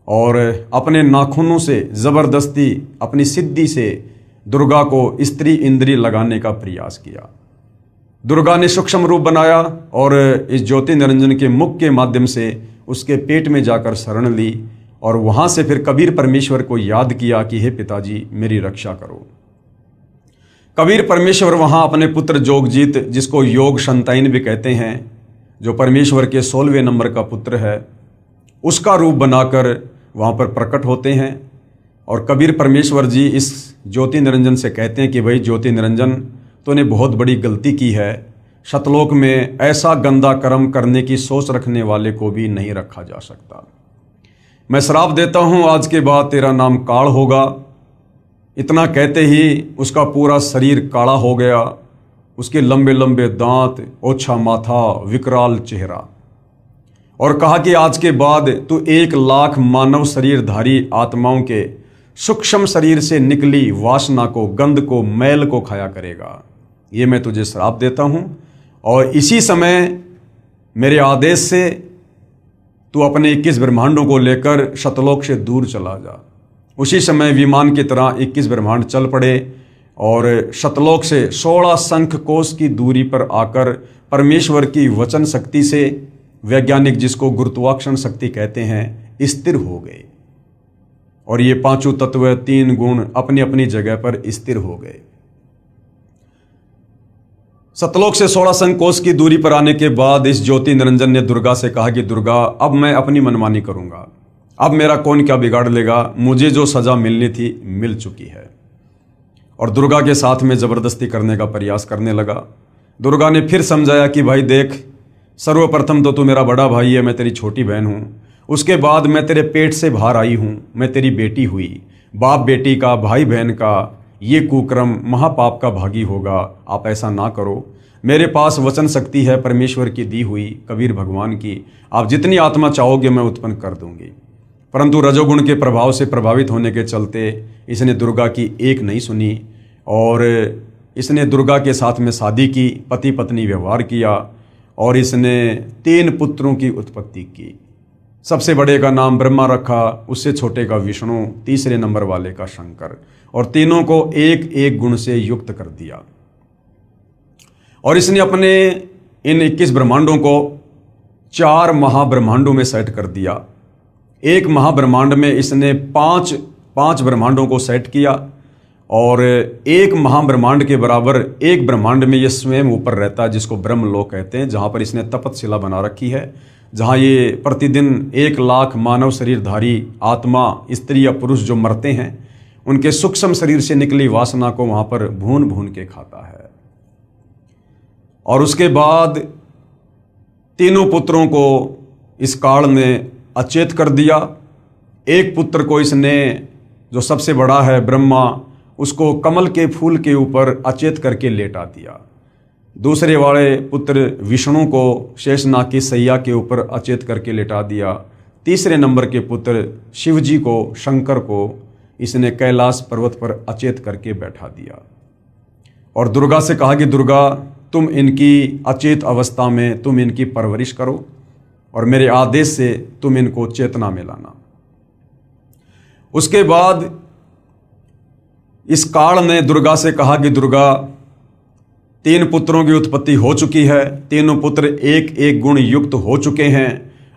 और अपने नाखूनों से जबरदस्ती अपनी सिद्धि से दुर्गा को स्त्री इंद्री लगाने का प्रयास किया। दुर्गा ने सूक्ष्म रूप बनाया और इस ज्योति निरंजन के मुख के माध्यम से उसके पेट में जाकर शरण ली और वहां से फिर कबीर परमेश्वर को याद किया कि हे पिताजी मेरी रक्षा करो। कबीर परमेश्वर वहां अपने पुत्र जोगजीत, जिसको योग संताइन भी कहते हैं, जो परमेश्वर के 16वें नंबर का पुत्र है, उसका रूप बनाकर वहां पर प्रकट होते हैं। और कबीर परमेश्वर जी इस ज्योति निरंजन से कहते हैं कि भाई ज्योति निरंजन तूने बहुत बड़ी गलती की है, सतलोक में ऐसा गंदा कर्म करने की सोच रखने वाले को भी नहीं रखा जा सकता। मैं श्राप देता हूं आज के बाद तेरा नाम काल होगा। इतना कहते ही उसका पूरा शरीर काला हो गया, उसके लंबे लंबे दांत, ओछा माथा, विकराल चेहरा, और कहा कि आज के बाद तू 1,00,000 मानव शरीरधारी आत्माओं के सूक्ष्म शरीर से निकली वासना को, गंध को, मैल को खाया करेगा। ये मैं तुझे श्राप देता हूं और इसी समय मेरे आदेश से तू अपने 21 ब्रह्मांडों को लेकर सतलोक से दूर चला जा। उसी समय विमान की तरह 21 ब्रह्मांड चल पड़े और सतलोक से 16 शंख कोश की दूरी पर आकर परमेश्वर की वचन शक्ति से, वैज्ञानिक जिसको गुरुत्वाकर्षण शक्ति कहते हैं, स्थिर हो गए और ये 5 तत्व, 3 गुण अपनी अपनी जगह पर स्थिर हो गए। सतलोक से 16 शंख कोश की दूरी पर आने के बाद इस ज्योति निरंजन ने दुर्गा से कहा कि दुर्गा अब मैं अपनी मनमानी करूंगा, अब मेरा कौन क्या बिगाड़ लेगा, मुझे जो सजा मिलनी थी मिल चुकी है। और दुर्गा के साथ में जबरदस्ती करने का प्रयास करने लगा। दुर्गा ने फिर समझाया कि भाई देख, सर्वप्रथम तो तू मेरा बड़ा भाई है, मैं तेरी छोटी बहन हूं, उसके बाद मैं तेरे पेट से बाहर आई हूं, मैं तेरी बेटी हुई, बाप बेटी का, भाई बहन का ये कुक्रम महापाप का भागी होगा, आप ऐसा ना करो। मेरे पास वचन शक्ति है परमेश्वर की दी हुई, कबीर भगवान की, आप जितनी आत्मा चाहोगे मैं उत्पन्न कर दूंगी। परंतु रजोगुण के प्रभाव से प्रभावित होने के चलते इसने दुर्गा की एक नहीं सुनी और इसने दुर्गा के साथ में शादी की, पति पत्नी व्यवहार किया और इसने 3 पुत्रों की उत्पत्ति की। सबसे बड़े का नाम ब्रह्मा रखा, उससे छोटे का विष्णु, तीसरे नंबर वाले का शंकर, और तीनों को एक एक गुण से युक्त कर दिया। और इसने अपने इन 21 ब्रह्मांडों को 4 महाब्रह्मांडों में सेट कर दिया। एक महाब्रह्मांड में इसने 5 ब्रह्मांडों को सेट किया और एक महाब्रह्मांड के बराबर एक ब्रह्मांड में ये स्वयं ऊपर रहता है, जिसको ब्रह्मलोक कहते हैं, जहाँ पर इसने तपतशिला बना रखी है, जहाँ ये प्रतिदिन 1,00,000 मानव शरीरधारी आत्मा, स्त्री या पुरुष जो मरते हैं, उनके सूक्ष्म शरीर से निकली वासना को वहाँ पर भून भून के खाता है। और उसके बाद तीनों पुत्रों को इस काल ने अचेत कर दिया। एक पुत्र को इसने, जो सबसे बड़ा है ब्रह्मा, उसको कमल के फूल के ऊपर अचेत करके लेटा दिया। दूसरे वाले पुत्र विष्णु को शेषनाग की सैया के ऊपर अचेत करके लेटा दिया। तीसरे नंबर के पुत्र शिवजी को, शंकर को इसने कैलाश पर्वत पर अचेत करके बैठा दिया और दुर्गा से कहा कि दुर्गा, तुम इनकी अचेत अवस्था में तुम इनकी परवरिश करो और मेरे आदेश से तुम इनको चेतना में लाना। उसके बाद इस काल ने दुर्गा से कहा कि दुर्गा, 3 पुत्रों की उत्पत्ति हो चुकी है, तीनों पुत्र एक एक गुण युक्त हो चुके हैं।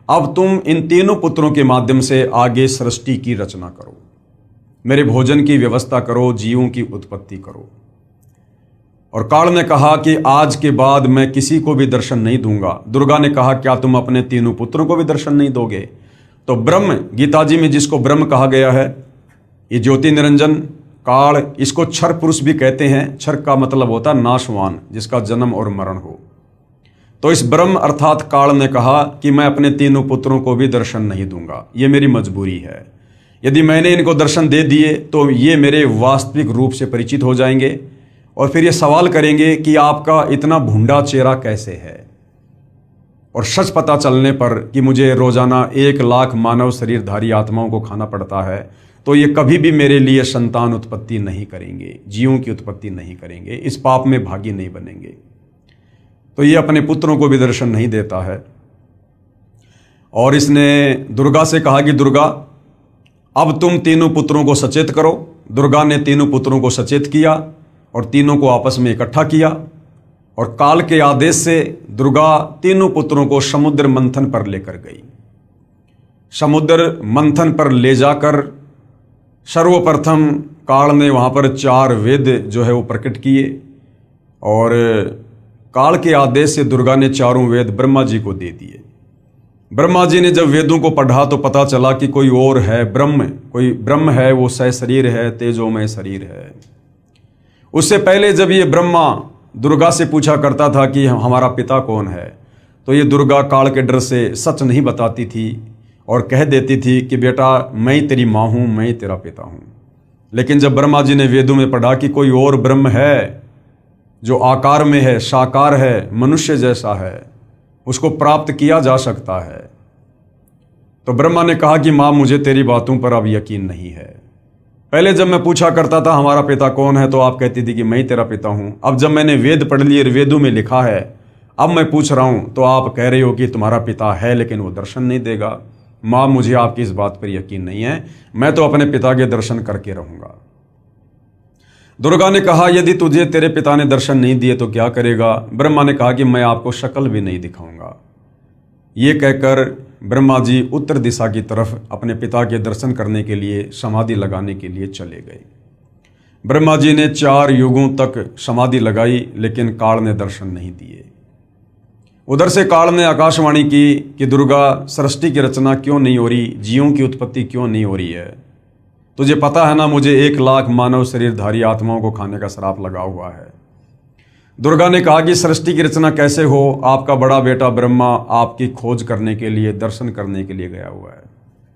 अब तुम इन तीनों पुत्रों के माध्यम से आगे सृष्टि की रचना करो, मेरे भोजन की व्यवस्था करो, जीवों की उत्पत्ति करो। और काल ने कहा कि आज के बाद मैं किसी को भी दर्शन नहीं दूंगा। दुर्गा ने कहा, क्या तुम अपने तीनों पुत्रों को भी दर्शन नहीं दोगे? तो ब्रह्म, गीता जी में जिसको ब्रह्म कहा गया है, ये ज्योति निरंजन काल, इसको क्षर पुरुष भी कहते हैं। क्षर का मतलब होता है नाशवान, जिसका जन्म और मरण हो। तो इस ब्रह्म अर्थात काल ने कहा कि मैं अपने तीनों पुत्रों को भी दर्शन नहीं दूंगा, ये मेरी मजबूरी है। यदि मैंने इनको दर्शन दे दिए तो ये मेरे वास्तविक रूप से परिचित हो जाएंगे और फिर ये सवाल करेंगे कि आपका इतना भूंडा चेहरा कैसे है। और सच पता चलने पर कि मुझे रोजाना 1 लाख मानव शरीरधारी आत्माओं को खाना पड़ता है, तो ये कभी भी मेरे लिए संतान उत्पत्ति नहीं करेंगे, जीवों की उत्पत्ति नहीं करेंगे, इस पाप में भागी नहीं बनेंगे। तो ये अपने पुत्रों को भी दर्शन नहीं देता है। और इसने दुर्गा से कहा कि दुर्गा, अब तुम तीनों पुत्रों को सचेत करो। दुर्गा ने तीनों पुत्रों को सचेत किया और तीनों को आपस में इकट्ठा किया और काल के आदेश से दुर्गा तीनों पुत्रों को समुद्र मंथन पर लेकर गई। समुद्र मंथन पर ले जाकर सर्वप्रथम काल ने वहाँ पर 4 वेद जो है वो प्रकट किए और काल के आदेश से दुर्गा ने 4 वेद ब्रह्मा जी को दे दिए। ब्रह्मा जी ने जब वेदों को पढ़ा तो पता चला कि कोई और है ब्रह्म, कोई ब्रह्म है, वो सहशरीर है, तेजोमय शरीर है। उससे पहले जब ये ब्रह्मा दुर्गा से पूछा करता था कि हमारा पिता कौन है, तो ये दुर्गा काल के डर से सच नहीं बताती थी और कह देती थी कि बेटा मैं तेरी माँ हूँ, मैं तेरा पिता हूँ। लेकिन जब ब्रह्मा जी ने वेदों में पढ़ा कि कोई और ब्रह्म है जो आकार में है, साकार है, मनुष्य जैसा है, उसको प्राप्त किया जा सकता है, तो ब्रह्मा ने कहा कि माँ मुझे तेरी बातों पर अब यकीन नहीं है। पहले जब मैं पूछा करता था हमारा पिता कौन है तो आप कहती थी कि मैं ही तेरा पिता हूँ। अब जब मैंने वेद पढ़ लिए, वेदों में लिखा है, अब मैं पूछ रहा हूँ तो आप कह रहे हो कि तुम्हारा पिता है लेकिन वो दर्शन नहीं देगा। माँ मुझे आपकी इस बात पर यकीन नहीं है, मैं तो अपने पिता के दर्शन करके रहूँगा। दुर्गा ने कहा यदि तुझे तेरे पिता ने दर्शन नहीं दिए तो क्या करेगा? ब्रह्मा ने कहा कि मैं आपको शक्ल भी नहीं दिखाऊंगा। ये कहकर ब्रह्मा जी उत्तर दिशा की तरफ अपने पिता के दर्शन करने के लिए समाधि लगाने के लिए चले गए। ब्रह्मा जी ने 4 युगों तक समाधि लगाई लेकिन काल ने दर्शन नहीं दिए। उधर से काल ने आकाशवाणी की कि दुर्गा, सृष्टि की रचना क्यों नहीं हो रही, जीवों की उत्पत्ति क्यों नहीं हो रही है? तुझे पता है ना मुझे 1 लाख मानव शरीरधारी आत्माओं को खाने का श्राप लगा हुआ है। दुर्गा ने कहा कि सृष्टि की रचना कैसे हो? आपका बड़ा बेटा ब्रह्मा आपकी खोज करने के लिए, दर्शन करने के लिए गया हुआ है,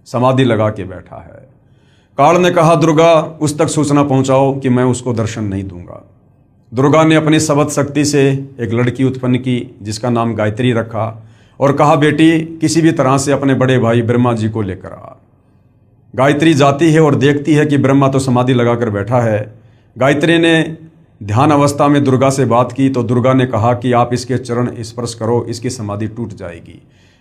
समाधि लगा के बैठा है। काल ने कहा दुर्गा उस तक सूचना पहुंचाओ कि मैं उसको दर्शन नहीं दूंगा। दुर्गा ने अपनी सबद शक्ति से एक लड़की उत्पन्न की जिसका नाम गायत्री रखा और कहा बेटी किसी भी तरह से अपने बड़े भाई ब्रह्मा जी को लेकर आ। गायत्री जाती है और देखती है कि ब्रह्मा तो समाधि लगाकर बैठा है। गायत्री ने ध्यान अवस्था में दुर्गा से बात की तो दुर्गा ने कहा कि आप इसके चरण स्पर्श करो, इसकी समाधि टूट जाएगी।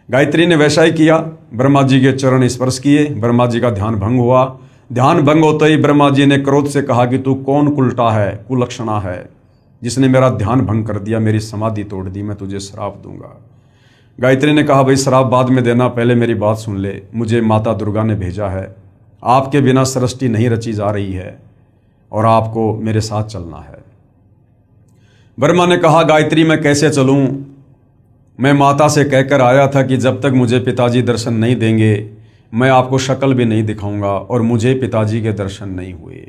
गायत्री ने वैसा ही किया, ब्रह्मा जी के चरण स्पर्श किए, ब्रह्मा जी का ध्यान भंग हुआ। ध्यान भंग होते ही ब्रह्मा जी ने क्रोध से कहा कि तू कौन कुलटा है, कुलक्षणा है, जिसने मेरा ध्यान भंग कर दिया, मेरी समाधि तोड़ दी, मैं तुझे श्राप दूंगा। गायत्री ने कहा भाई श्राप बाद में देना, पहले मेरी बात सुन ले, मुझे माता दुर्गा ने भेजा है, आपके बिना सृष्टि नहीं रची जा रही है और आपको मेरे साथ चलना है। ब्रह्मा ने कहा गायत्री मैं कैसे चलूं? मैं माता से कहकर आया था कि जब तक मुझे पिताजी दर्शन नहीं देंगे मैं आपको शक्ल भी नहीं दिखाऊंगा और मुझे पिताजी के दर्शन नहीं हुए।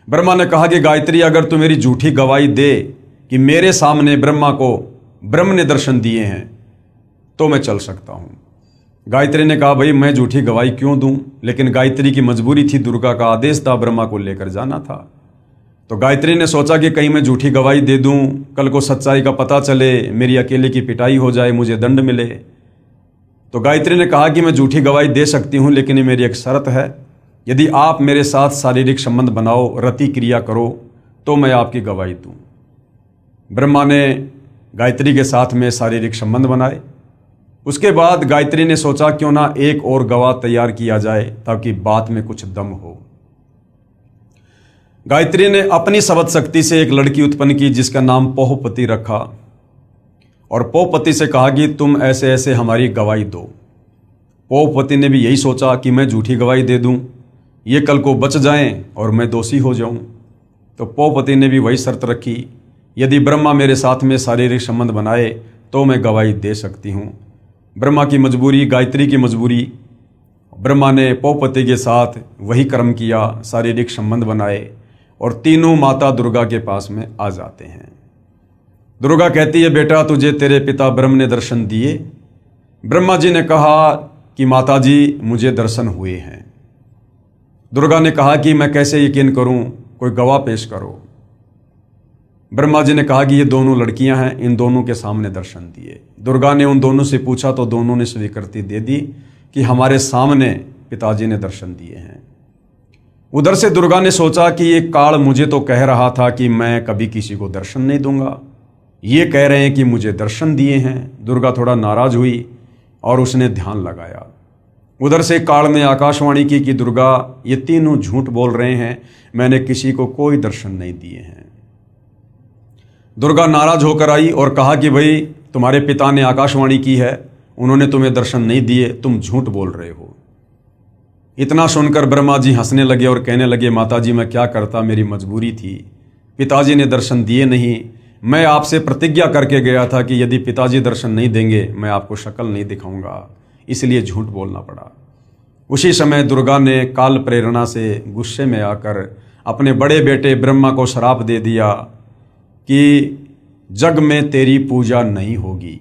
ब्रह्मा ने कहा कि गायत्री अगर तू मेरी झूठी गवाही दे कि मेरे सामने ब्रह्मा को ब्रह्म ने दर्शन दिए हैं तो मैं चल सकता हूं। गायत्री ने कहा भाई मैं झूठी गवाही क्यों दूं? लेकिन गायत्री की मजबूरी थी, दुर्गा का आदेश था, ब्रह्मा को लेकर जाना था। तो गायत्री ने सोचा कि कहीं मैं झूठी गवाही दे दूं, कल को सच्चाई का पता चले, मेरी अकेले की पिटाई हो जाए, मुझे दंड मिले। तो गायत्री ने कहा कि मैं झूठी गवाही दे सकती हूँ, लेकिन ये मेरी एक शर्त है, यदि आप मेरे साथ शारीरिक संबंध बनाओ, रति क्रिया करो, तो मैं आपकी गवाही दूँ। ब्रह्मा ने गायत्री के साथ में शारीरिक संबंध बनाए। उसके बाद गायत्री ने सोचा क्यों ना एक और गवाह तैयार किया जाए ताकि बात में कुछ दम हो। गायत्री ने अपनी शब्द शक्ति से एक लड़की उत्पन्न की जिसका नाम पोहपति रखा और पोहपति से कहा कि तुम ऐसे ऐसे हमारी गवाही दो। पोहपति ने भी यही सोचा कि मैं झूठी गवाही दे दूं, ये कल को बच जाएं और मैं दोषी हो जाऊं। तो पोहपति ने भी वही शर्त रखी, यदि ब्रह्मा मेरे साथ में शारीरिक संबंध बनाए तो मैं गवाही दे सकती हूँ। ब्रह्मा की मजबूरी, गायत्री की मजबूरी। ब्रह्मा ने पोहपति के साथ वही कर्म किया, शारीरिक संबंध बनाए और तीनों माता दुर्गा के पास में आ जाते हैं। दुर्गा कहती है, बेटा तुझे तेरे पिता ब्रह्म ने दर्शन दिए। ब्रह्मा जी ने कहा कि माता जी मुझे दर्शन हुए हैं। दुर्गा ने कहा कि मैं कैसे यकीन करूं, कोई गवाह पेश करो। ब्रह्मा जी ने कहा कि ये दोनों लड़कियां हैं, इन दोनों के सामने दर्शन दिए। दुर्गा ने उन दोनों से पूछा तो दोनों ने स्वीकृति दे दी कि हमारे सामने पिताजी ने दर्शन दिए हैं। उधर से दुर्गा ने सोचा कि ये काल मुझे तो कह रहा था कि मैं कभी किसी को दर्शन नहीं दूंगा, ये कह रहे हैं कि मुझे दर्शन दिए हैं। दुर्गा थोड़ा नाराज हुई और उसने ध्यान लगाया। उधर से काल ने आकाशवाणी की कि दुर्गा ये तीनों झूठ बोल रहे हैं, मैंने किसी को कोई दर्शन नहीं दिए हैं। दुर्गा नाराज होकर आई और कहा कि भाई तुम्हारे पिता ने आकाशवाणी की है, उन्होंने तुम्हें दर्शन नहीं दिए, तुम झूठ बोल रहे हो। इतना सुनकर ब्रह्मा जी हंसने लगे और कहने लगे, माता जी मैं क्या करता, मेरी मजबूरी थी, पिताजी ने दर्शन दिए नहीं। मैं आपसे प्रतिज्ञा करके गया था कि यदि पिताजी दर्शन नहीं देंगे मैं आपको शक्ल नहीं दिखाऊंगा, इसलिए झूठ बोलना पड़ा। उसी समय दुर्गा ने काल प्रेरणा से गुस्से में आकर अपने बड़े बेटे ब्रह्मा को श्राप दे दिया कि जग में तेरी पूजा नहीं होगी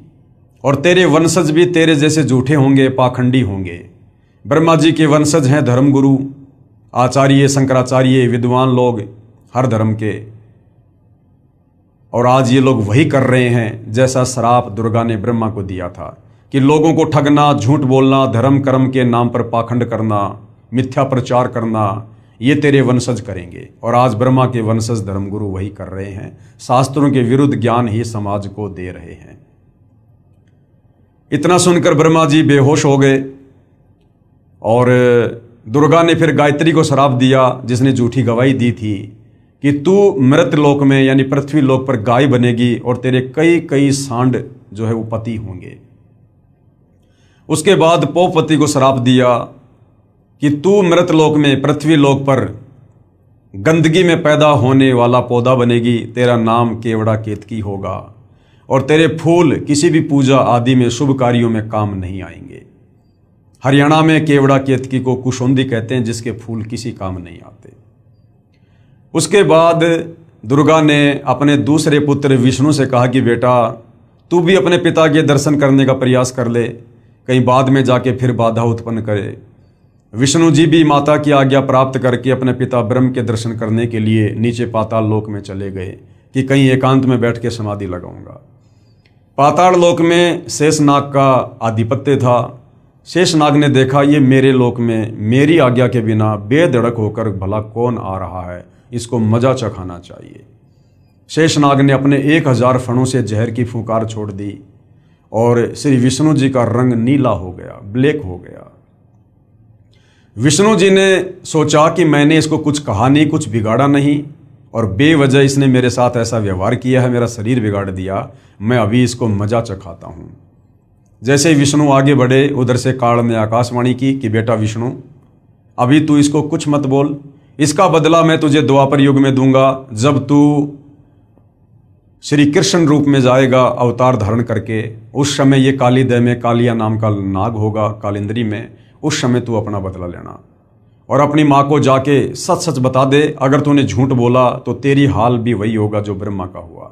और तेरे वंशज भी तेरे जैसे झूठे होंगे, पाखंडी होंगे। ब्रह्मा जी के वंशज हैं धर्मगुरु, आचार्य, शंकराचार्य, विद्वान लोग हर धर्म के, और आज ये लोग वही कर रहे हैं जैसा श्राप दुर्गा ने ब्रह्मा को दिया था कि लोगों को ठगना, झूठ बोलना, धर्म कर्म के नाम पर पाखंड करना, मिथ्या प्रचार करना, ये तेरे वंशज करेंगे। और आज ब्रह्मा के वंशज धर्मगुरु वही कर रहे हैं, शास्त्रों के विरुद्ध ज्ञान ही समाज को दे रहे हैं। इतना सुनकर ब्रह्मा जी बेहोश हो गए और दुर्गा ने फिर गायत्री को श्राप दिया, जिसने झूठी गवाही दी थी कि तू मृत लोक में यानी पृथ्वी लोक पर गाय बनेगी और तेरे कई कई सांड जो है वो पति होंगे। उसके बाद पोहपति को श्राप दिया कि तू मृत लोक में पृथ्वी लोक पर गंदगी में पैदा होने वाला पौधा बनेगी, तेरा नाम केवड़ा केतकी होगा और तेरे फूल किसी भी पूजा आदि में शुभ कार्यों में काम नहीं आएंगे। हरियाणा में केवड़ा केतकी को कुशोंदी कहते हैं, जिसके फूल किसी काम नहीं आते। उसके बाद दुर्गा ने अपने दूसरे पुत्र विष्णु से कहा कि बेटा तू भी अपने पिता के दर्शन करने का प्रयास कर ले, कहीं बाद में जाके फिर बाधा उत्पन्न करे। विष्णु जी भी माता की आज्ञा प्राप्त करके अपने पिता ब्रह्म के दर्शन करने के लिए नीचे पाताल लोक में चले गए कि कहीं एकांत में बैठ के समाधि लगाऊंगा। पाताल लोक में शेषनाग का आधिपत्य था। शेषनाग ने देखा ये मेरे लोक में मेरी आज्ञा के बिना बेधड़क होकर भला कौन आ रहा है, इसको मजा चखाना चाहिए। शेषनाग ने अपने 1000 फणों से जहर की फुंकार छोड़ दी और श्री विष्णु जी का रंग नीला हो गया, ब्लैक हो गया। विष्णु जी ने सोचा कि मैंने इसको कुछ कहा नहीं, कुछ बिगाड़ा नहीं और बेवजह इसने मेरे साथ ऐसा व्यवहार किया है, मेरा शरीर बिगाड़ दिया, मैं अभी इसको मजा चखाता हूँ। जैसे ही विष्णु आगे बढ़े, उधर से काल ने आकाशवाणी की कि बेटा विष्णु अभी तू इसको कुछ मत बोल, इसका बदला मैं तुझे द्वापर युग में दूंगा, जब तू श्री कृष्ण रूप में जाएगा अवतार धारण करके। उस समय ये कालीदय में कालिया नाम का नाग होगा, कालिंद्री में, उस समय तू अपना बदला लेना और अपनी माँ को जाके सच सच बता दे, अगर तूने झूठ बोला तो तेरी हाल भी वही होगा जो ब्रह्मा का हुआ।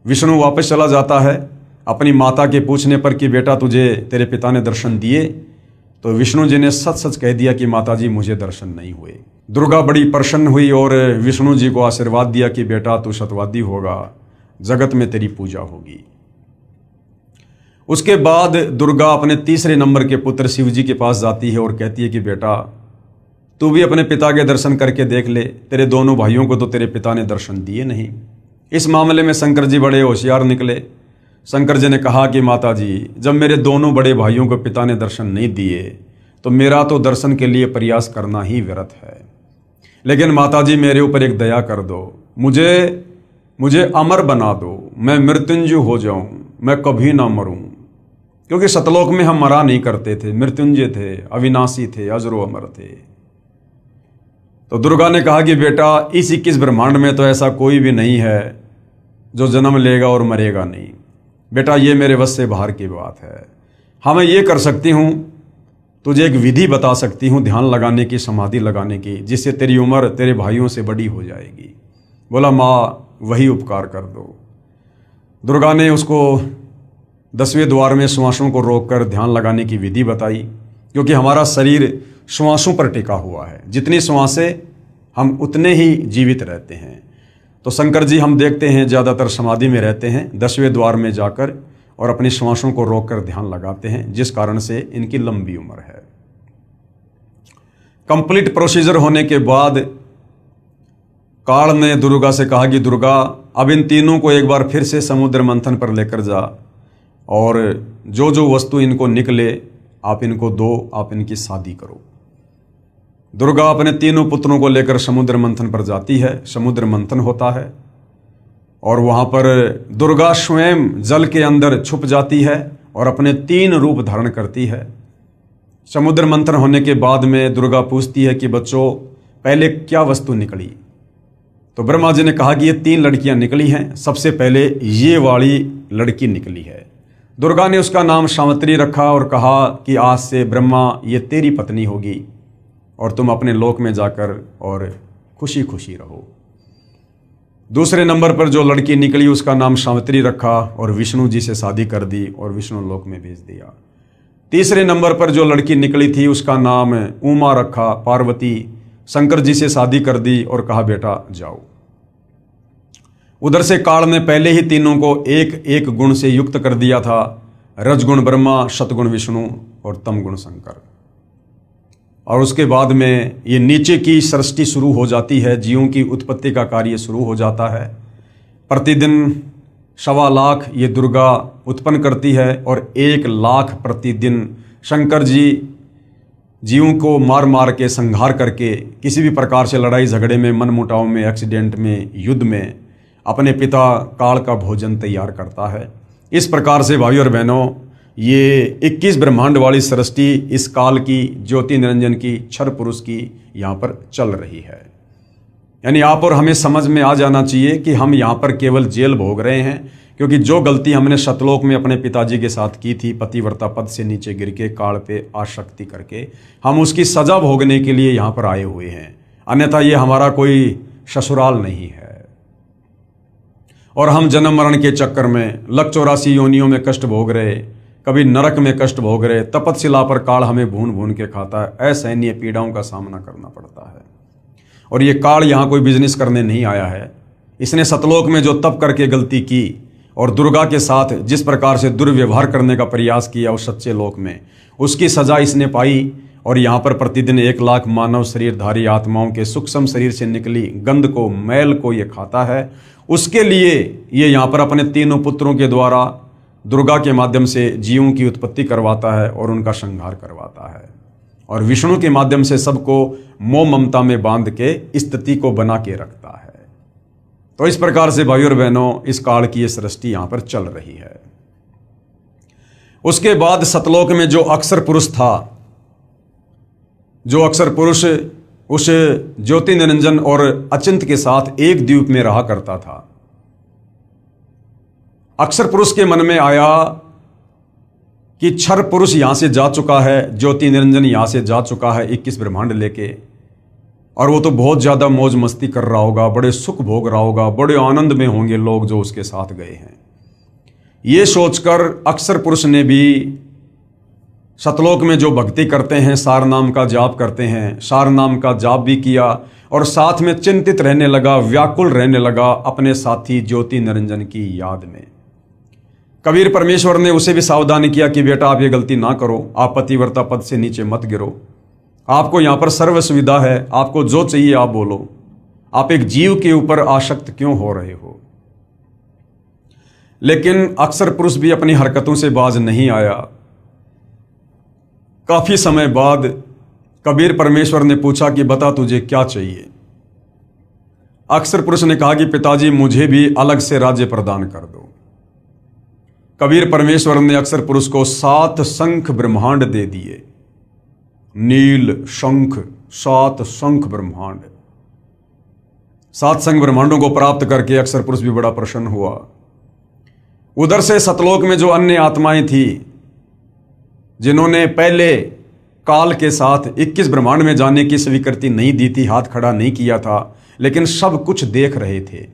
विष्णु वापस चला जाता है अपनी माता के पूछने पर कि बेटा तुझे तेरे पिता ने दर्शन दिए, तो विष्णु जी ने सच सच कह दिया कि माता जी मुझे दर्शन नहीं हुए। दुर्गा बड़ी प्रसन्न हुई और विष्णु जी को आशीर्वाद दिया कि बेटा तू सत्यवादी होगा, जगत में तेरी पूजा होगी। उसके बाद दुर्गा अपने तीसरे नंबर के पुत्र शिव जी के पास जाती है और कहती है कि बेटा तू भी अपने पिता के दर्शन करके देख ले, तेरे दोनों भाइयों को तो तेरे पिता ने दर्शन दिए नहीं। इस मामले में शंकर जी बड़े होशियार निकले। शंकर जी ने कहा कि माता जी, जब मेरे दोनों बड़े भाइयों को पिता ने दर्शन नहीं दिए तो मेरा तो दर्शन के लिए प्रयास करना ही व्यर्थ है। लेकिन माता जी मेरे ऊपर एक दया कर दो, मुझे अमर बना दो, मैं मृत्युंजय हो जाऊं, मैं कभी ना मरूं। क्योंकि सतलोक में हम मरा नहीं करते थे, मृत्युंजय थे, अविनाशी थे, अजरो अमर थे। तो दुर्गा ने कहा कि बेटा इस 21 ब्रह्मांड में तो ऐसा कोई भी नहीं है जो जन्म लेगा और मरेगा नहीं। बेटा ये मेरे बस से बाहर की बात है। हाँ मैं ये कर सकती हूँ, तुझे एक विधि बता सकती हूँ ध्यान लगाने की, समाधि लगाने की, जिससे तेरी उम्र तेरे भाइयों से बड़ी हो जाएगी। बोला माँ वही उपकार कर दो। दुर्गा ने उसको 10वें द्वार में श्वासों को रोककर ध्यान लगाने की विधि बताई, क्योंकि हमारा शरीर श्वासों पर टिका हुआ है। जितनी श्वासें हम उतने ही जीवित रहते हैं। तो शंकर जी हम देखते हैं ज़्यादातर समाधि में रहते हैं, 10वें द्वार में जाकर और अपनी श्वासों को रोककर ध्यान लगाते हैं, जिस कारण से इनकी लंबी उम्र है। कंप्लीट प्रोसीजर होने के बाद काल ने दुर्गा से कहा कि दुर्गा अब इन तीनों को एक बार फिर से समुद्र मंथन पर लेकर जा और जो जो वस्तु इनको निकले आप इनको दो, आप इनकी शादी करो। दुर्गा अपने तीनों पुत्रों को लेकर समुद्र मंथन पर जाती है। समुद्र मंथन होता है और वहाँ पर दुर्गा स्वयं जल के अंदर छुप जाती है और अपने 3 रूप धारण करती है। समुद्र मंथन होने के बाद में दुर्गा पूछती है कि बच्चों पहले क्या वस्तु निकली? तो ब्रह्मा जी ने कहा कि ये 3 लड़कियां निकली हैं। सबसे पहले ये वाली लड़की निकली है। दुर्गा ने उसका नाम सावित्री रखा और कहा कि आज से ब्रह्मा ये तेरी पत्नी होगी और तुम अपने लोक में जाकर और खुशी खुशी रहो। दूसरे नंबर पर जो लड़की निकली उसका नाम सावित्री रखा और विष्णु जी से शादी कर दी और विष्णु लोक में भेज दिया। तीसरे नंबर पर जो लड़की निकली थी उसका नाम उमा रखा, पार्वती, शंकर जी से शादी कर दी और कहा बेटा जाओ। उधर से काल ने पहले ही तीनों को एक एक गुण से युक्त कर दिया था, रजगुण ब्रह्मा, सतगुण विष्णु और तमगुण शंकर। और उसके बाद में ये नीचे की सृष्टि शुरू हो जाती है, जीवों की उत्पत्ति का कार्य शुरू हो जाता है। प्रतिदिन 1.25 लाख ये दुर्गा उत्पन्न करती है और 1 लाख प्रतिदिन शंकर जी जीवों को मार मार के संहार करके किसी भी प्रकार से लड़ाई झगड़े में, मन मुटाव में, एक्सीडेंट में, युद्ध में अपने पिता काल का भोजन तैयार करता है। इस प्रकार से भाई और बहनों ये 21 ब्रह्मांड वाली सृष्टि इस काल की, ज्योति निरंजन की, क्षर पुरुष की यहाँ पर चल रही है। यानी आप और हमें समझ में आ जाना चाहिए कि हम यहाँ पर केवल जेल भोग रहे हैं, क्योंकि जो गलती हमने सतलोक में अपने पिताजी के साथ की थी, पतिव्रता पद से नीचे गिर के काल पे आसक्ति करके, हम उसकी सजा भोगने के लिए यहाँ पर आए हुए हैं। अन्यथा ये हमारा कोई ससुराल नहीं है। और हम जन्म मरण के चक्कर में 184 योनियों में कष्ट भोग रहे, कभी नरक में कष्ट भोग रहे, तपतशिला पर काल हमें भून भून के खाता है। असहनीय पीड़ाओं का सामना करना पड़ता है। और ये काल यहाँ कोई बिजनेस करने नहीं आया है। इसने सतलोक में जो तप करके गलती की और दुर्गा के साथ जिस प्रकार से दुर्व्यवहार करने का प्रयास किया उस सच्चे लोक में, उसकी सजा इसने पाई। और यहाँ पर प्रतिदिन 1 लाख मानव शरीरधारी आत्माओं के सूक्ष्म शरीर से निकली गंध को, मैल को ये खाता है। उसके लिए ये यहाँ पर अपने तीनों पुत्रों के द्वारा दुर्गा के माध्यम से जीवों की उत्पत्ति करवाता है और उनका संहार करवाता है। और विष्णु के माध्यम से सबको मोह ममता में बांध के स्थिति को बना के रखता है। तो इस प्रकार से भाई और बहनों इस काल की ये सृष्टि यहाँ पर चल रही है। उसके बाद सतलोक में जो अक्षर पुरुष था, जो अक्षर पुरुष उस ज्योति निरंजन और अचिंत के साथ एक द्वीप में रहा करता था, अक्षर पुरुष के मन में आया कि क्षर पुरुष यहां से जा चुका है, ज्योति निरंजन यहां से जा चुका है 21 ब्रह्मांड लेके, और वो तो बहुत ज्यादा मौज मस्ती कर रहा होगा, बड़े सुख भोग रहा होगा, बड़े आनंद में होंगे लोग जो उसके साथ गए हैं। ये सोचकर अक्षर पुरुष ने भी सतलोक में जो भक्ति करते हैं, सार नाम का जाप करते हैं, सार नाम का जाप भी किया और साथ में चिंतित रहने लगा, व्याकुल रहने लगा अपने साथी ज्योति निरंजन की याद में। कबीर परमेश्वर ने उसे भी सावधान किया कि बेटा आप ये गलती ना करो, आप पतिव्रता पद से नीचे मत गिरो, आपको यहाँ पर सर्व सुविधा है, आपको जो चाहिए आप बोलो, आप एक जीव के ऊपर आसक्त क्यों हो रहे हो। लेकिन अक्सर पुरुष भी अपनी हरकतों से बाज नहीं आया। काफी समय बाद कबीर परमेश्वर ने पूछा कि बता तुझे क्या चाहिए। अक्सर पुरुष ने कहा कि पिताजी मुझे भी अलग से राज्य प्रदान कर दो। कबीर परमेश्वर ने अक्सर पुरुष को 7 शंख ब्रह्मांड दे दिए। नील शंख, 7 शंख ब्रह्मांड, 7 शंख ब्रह्मांडों को प्राप्त करके अक्सर पुरुष भी बड़ा प्रसन्न हुआ। उधर से सतलोक में जो अन्य आत्माएं थी जिन्होंने पहले काल के साथ 21 ब्रह्मांड में जाने की स्वीकृति नहीं दी थी, हाथ खड़ा नहीं किया था, लेकिन सब कुछ देख रहे थे,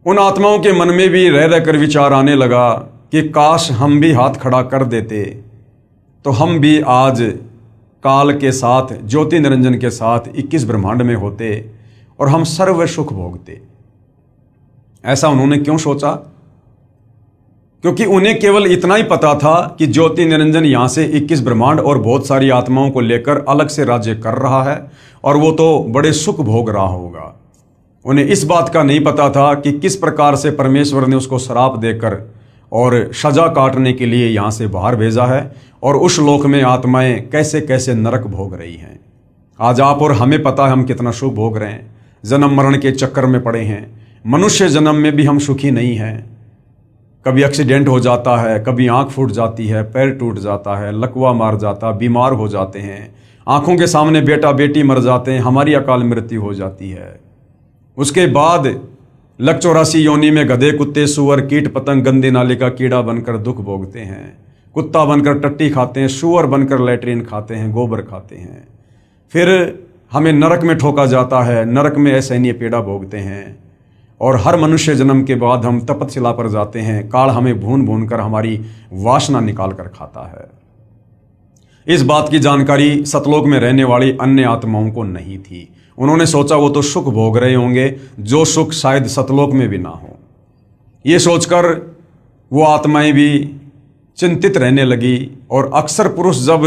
उन आत्माओं के मन में भी रह रहकर विचार आने लगा कि काश हम भी हाथ खड़ा कर देते तो हम भी आज काल के साथ, ज्योति निरंजन के साथ 21 ब्रह्मांड में होते और हम सर्व सुख भोगते। ऐसा उन्होंने क्यों सोचा? क्योंकि उन्हें केवल इतना ही पता था कि ज्योति निरंजन यहां से 21 ब्रह्मांड और बहुत सारी आत्माओं को लेकर अलग से राज्य कर रहा है और वो तो बड़े सुख भोग रहा होगा। उन्हें इस बात का नहीं पता था कि किस प्रकार से परमेश्वर ने उसको श्राप देकर और सजा काटने के लिए यहां से बाहर भेजा है और उस लोक में आत्माएं कैसे कैसे नरक भोग रही हैं। आज आप और हमें पता है हम कितना सुख भोग रहे हैं, जन्म मरण के चक्कर में पड़े हैं। मनुष्य जन्म में भी हम सुखी नहीं हैं। कभी एक्सीडेंट हो जाता है, कभी आंख फूट जाती है, पैर टूट जाता है, लकवा मार जाता, बीमार हो जाते हैं, आंखों के सामने बेटा बेटी मर जाते हैं, हमारी अकाल मृत्यु हो जाती है। उसके बाद 184 योनि में गधे, कुत्ते, सुअर, कीट पतंग, गंदे नाले का कीड़ा बनकर दुख भोगते हैं। कुत्ता बनकर टट्टी खाते हैं, सुअर बनकर लैट्रिन खाते हैं, गोबर खाते हैं। फिर हमें नरक में ठोका जाता है, नरक में असहनीय पीड़ा भोगते हैं और हर मनुष्य जन्म के बाद हम तपतशिला पर जाते हैं। काल हमें भून भून कर हमारी वासना निकाल कर खाता है। इस बात की जानकारी सतलोक में रहने वाली अन्य आत्माओं को नहीं थी। उन्होंने सोचा वो तो सुख भोग रहे होंगे जो सुख शायद सतलोक में भी ना हो। ये सोचकर वो आत्माएं भी चिंतित रहने लगी और अक्सर पुरुष जब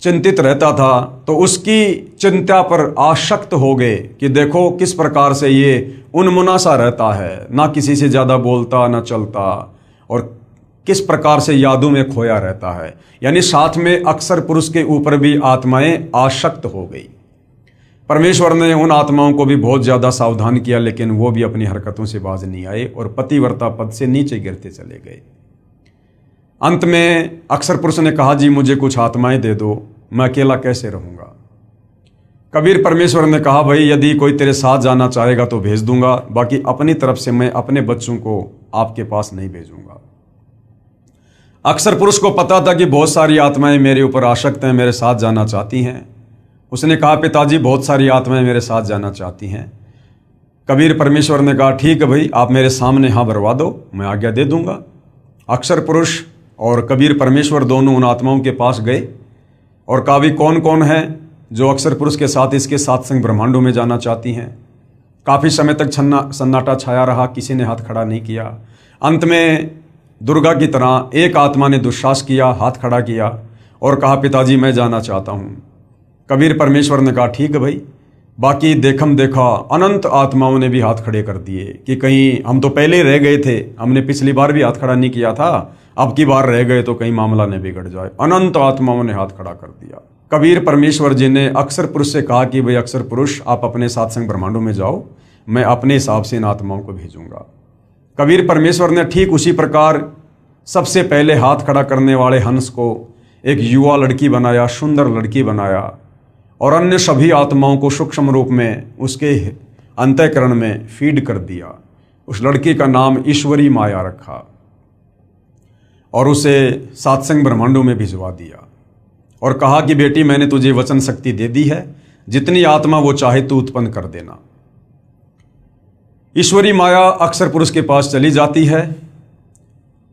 चिंतित रहता था तो उसकी चिंता पर आसक्त हो गए कि देखो किस प्रकार से ये उन्मुनासा रहता है, ना किसी से ज़्यादा बोलता ना चलता और किस प्रकार से यादों में खोया रहता है। यानी साथ में अक्सर पुरुष के ऊपर भी आत्माएं आसक्त हो गई। परमेश्वर ने उन आत्माओं को भी बहुत ज़्यादा सावधान किया, लेकिन वो भी अपनी हरकतों से बाज नहीं आए और पतिव्रता पद से नीचे गिरते चले गए। अंत में अक्सर पुरुष ने कहा जी मुझे कुछ आत्माएं दे दो, मैं अकेला कैसे रहूंगा। कबीर परमेश्वर ने कहा भाई यदि कोई तेरे साथ जाना चाहेगा तो भेज दूंगा, बाकी अपनी तरफ से मैं अपने बच्चों को आपके पास नहीं भेजूंगा। अक्सर पुरुष को पता था कि बहुत सारी आत्माएं मेरे ऊपर आसक्त हैं, मेरे साथ जाना चाहती हैं। उसने कहा पिताजी बहुत सारी आत्माएं मेरे साथ जाना चाहती हैं। कबीर परमेश्वर ने कहा ठीक है भाई, आप मेरे सामने हाँ भरवा दो, मैं आज्ञा दे दूंगा। अक्सर पुरुष और कबीर परमेश्वर दोनों उन आत्माओं के पास गए और कहा भी कौन कौन है जो अक्सर पुरुष के साथ इसके 7 संग ब्रह्मांडों में जाना चाहती हैं। काफ़ी समय तक सन्नाटा छाया रहा, किसी ने हाथ खड़ा नहीं किया। अंत में दुर्गा की तरह एक आत्मा ने दुस्साहस किया, हाथ खड़ा किया और कहा पिताजी मैं जाना चाहता हूँ। कबीर परमेश्वर ने कहा ठीक है भाई। बाकी देखम देखा अनंत आत्माओं ने भी हाथ खड़े कर दिए कि कहीं हम तो पहले ही रह गए थे, हमने पिछली बार भी हाथ खड़ा नहीं किया था, अब की बार रह गए तो कहीं मामला न बिगड़ जाए। अनंत आत्माओं ने हाथ खड़ा कर दिया। कबीर परमेश्वर जी ने अक्सर पुरुष से कहा कि भाई अक्सर पुरुष आप अपने 7 संग ब्रह्मांडों में जाओ, मैं अपने हिसाब से इन आत्माओं को भेजूंगा। कबीर परमेश्वर ने ठीक उसी प्रकार सबसे पहले हाथ खड़ा करने वाले हंस को एक युवा लड़की बनाया, सुंदर लड़की बनाया और अन्य सभी आत्माओं को सूक्ष्म रूप में उसके अंतःकरण में फीड कर दिया। उस लड़की का नाम ईश्वरी माया रखा और उसे 7 संग ब्रह्मांडों में भिजवा दिया और कहा कि बेटी मैंने तुझे वचन शक्ति दे दी है, जितनी आत्मा वो चाहे तू उत्पन्न कर देना। ईश्वरी माया अक्सर पुरुष के पास चली जाती है।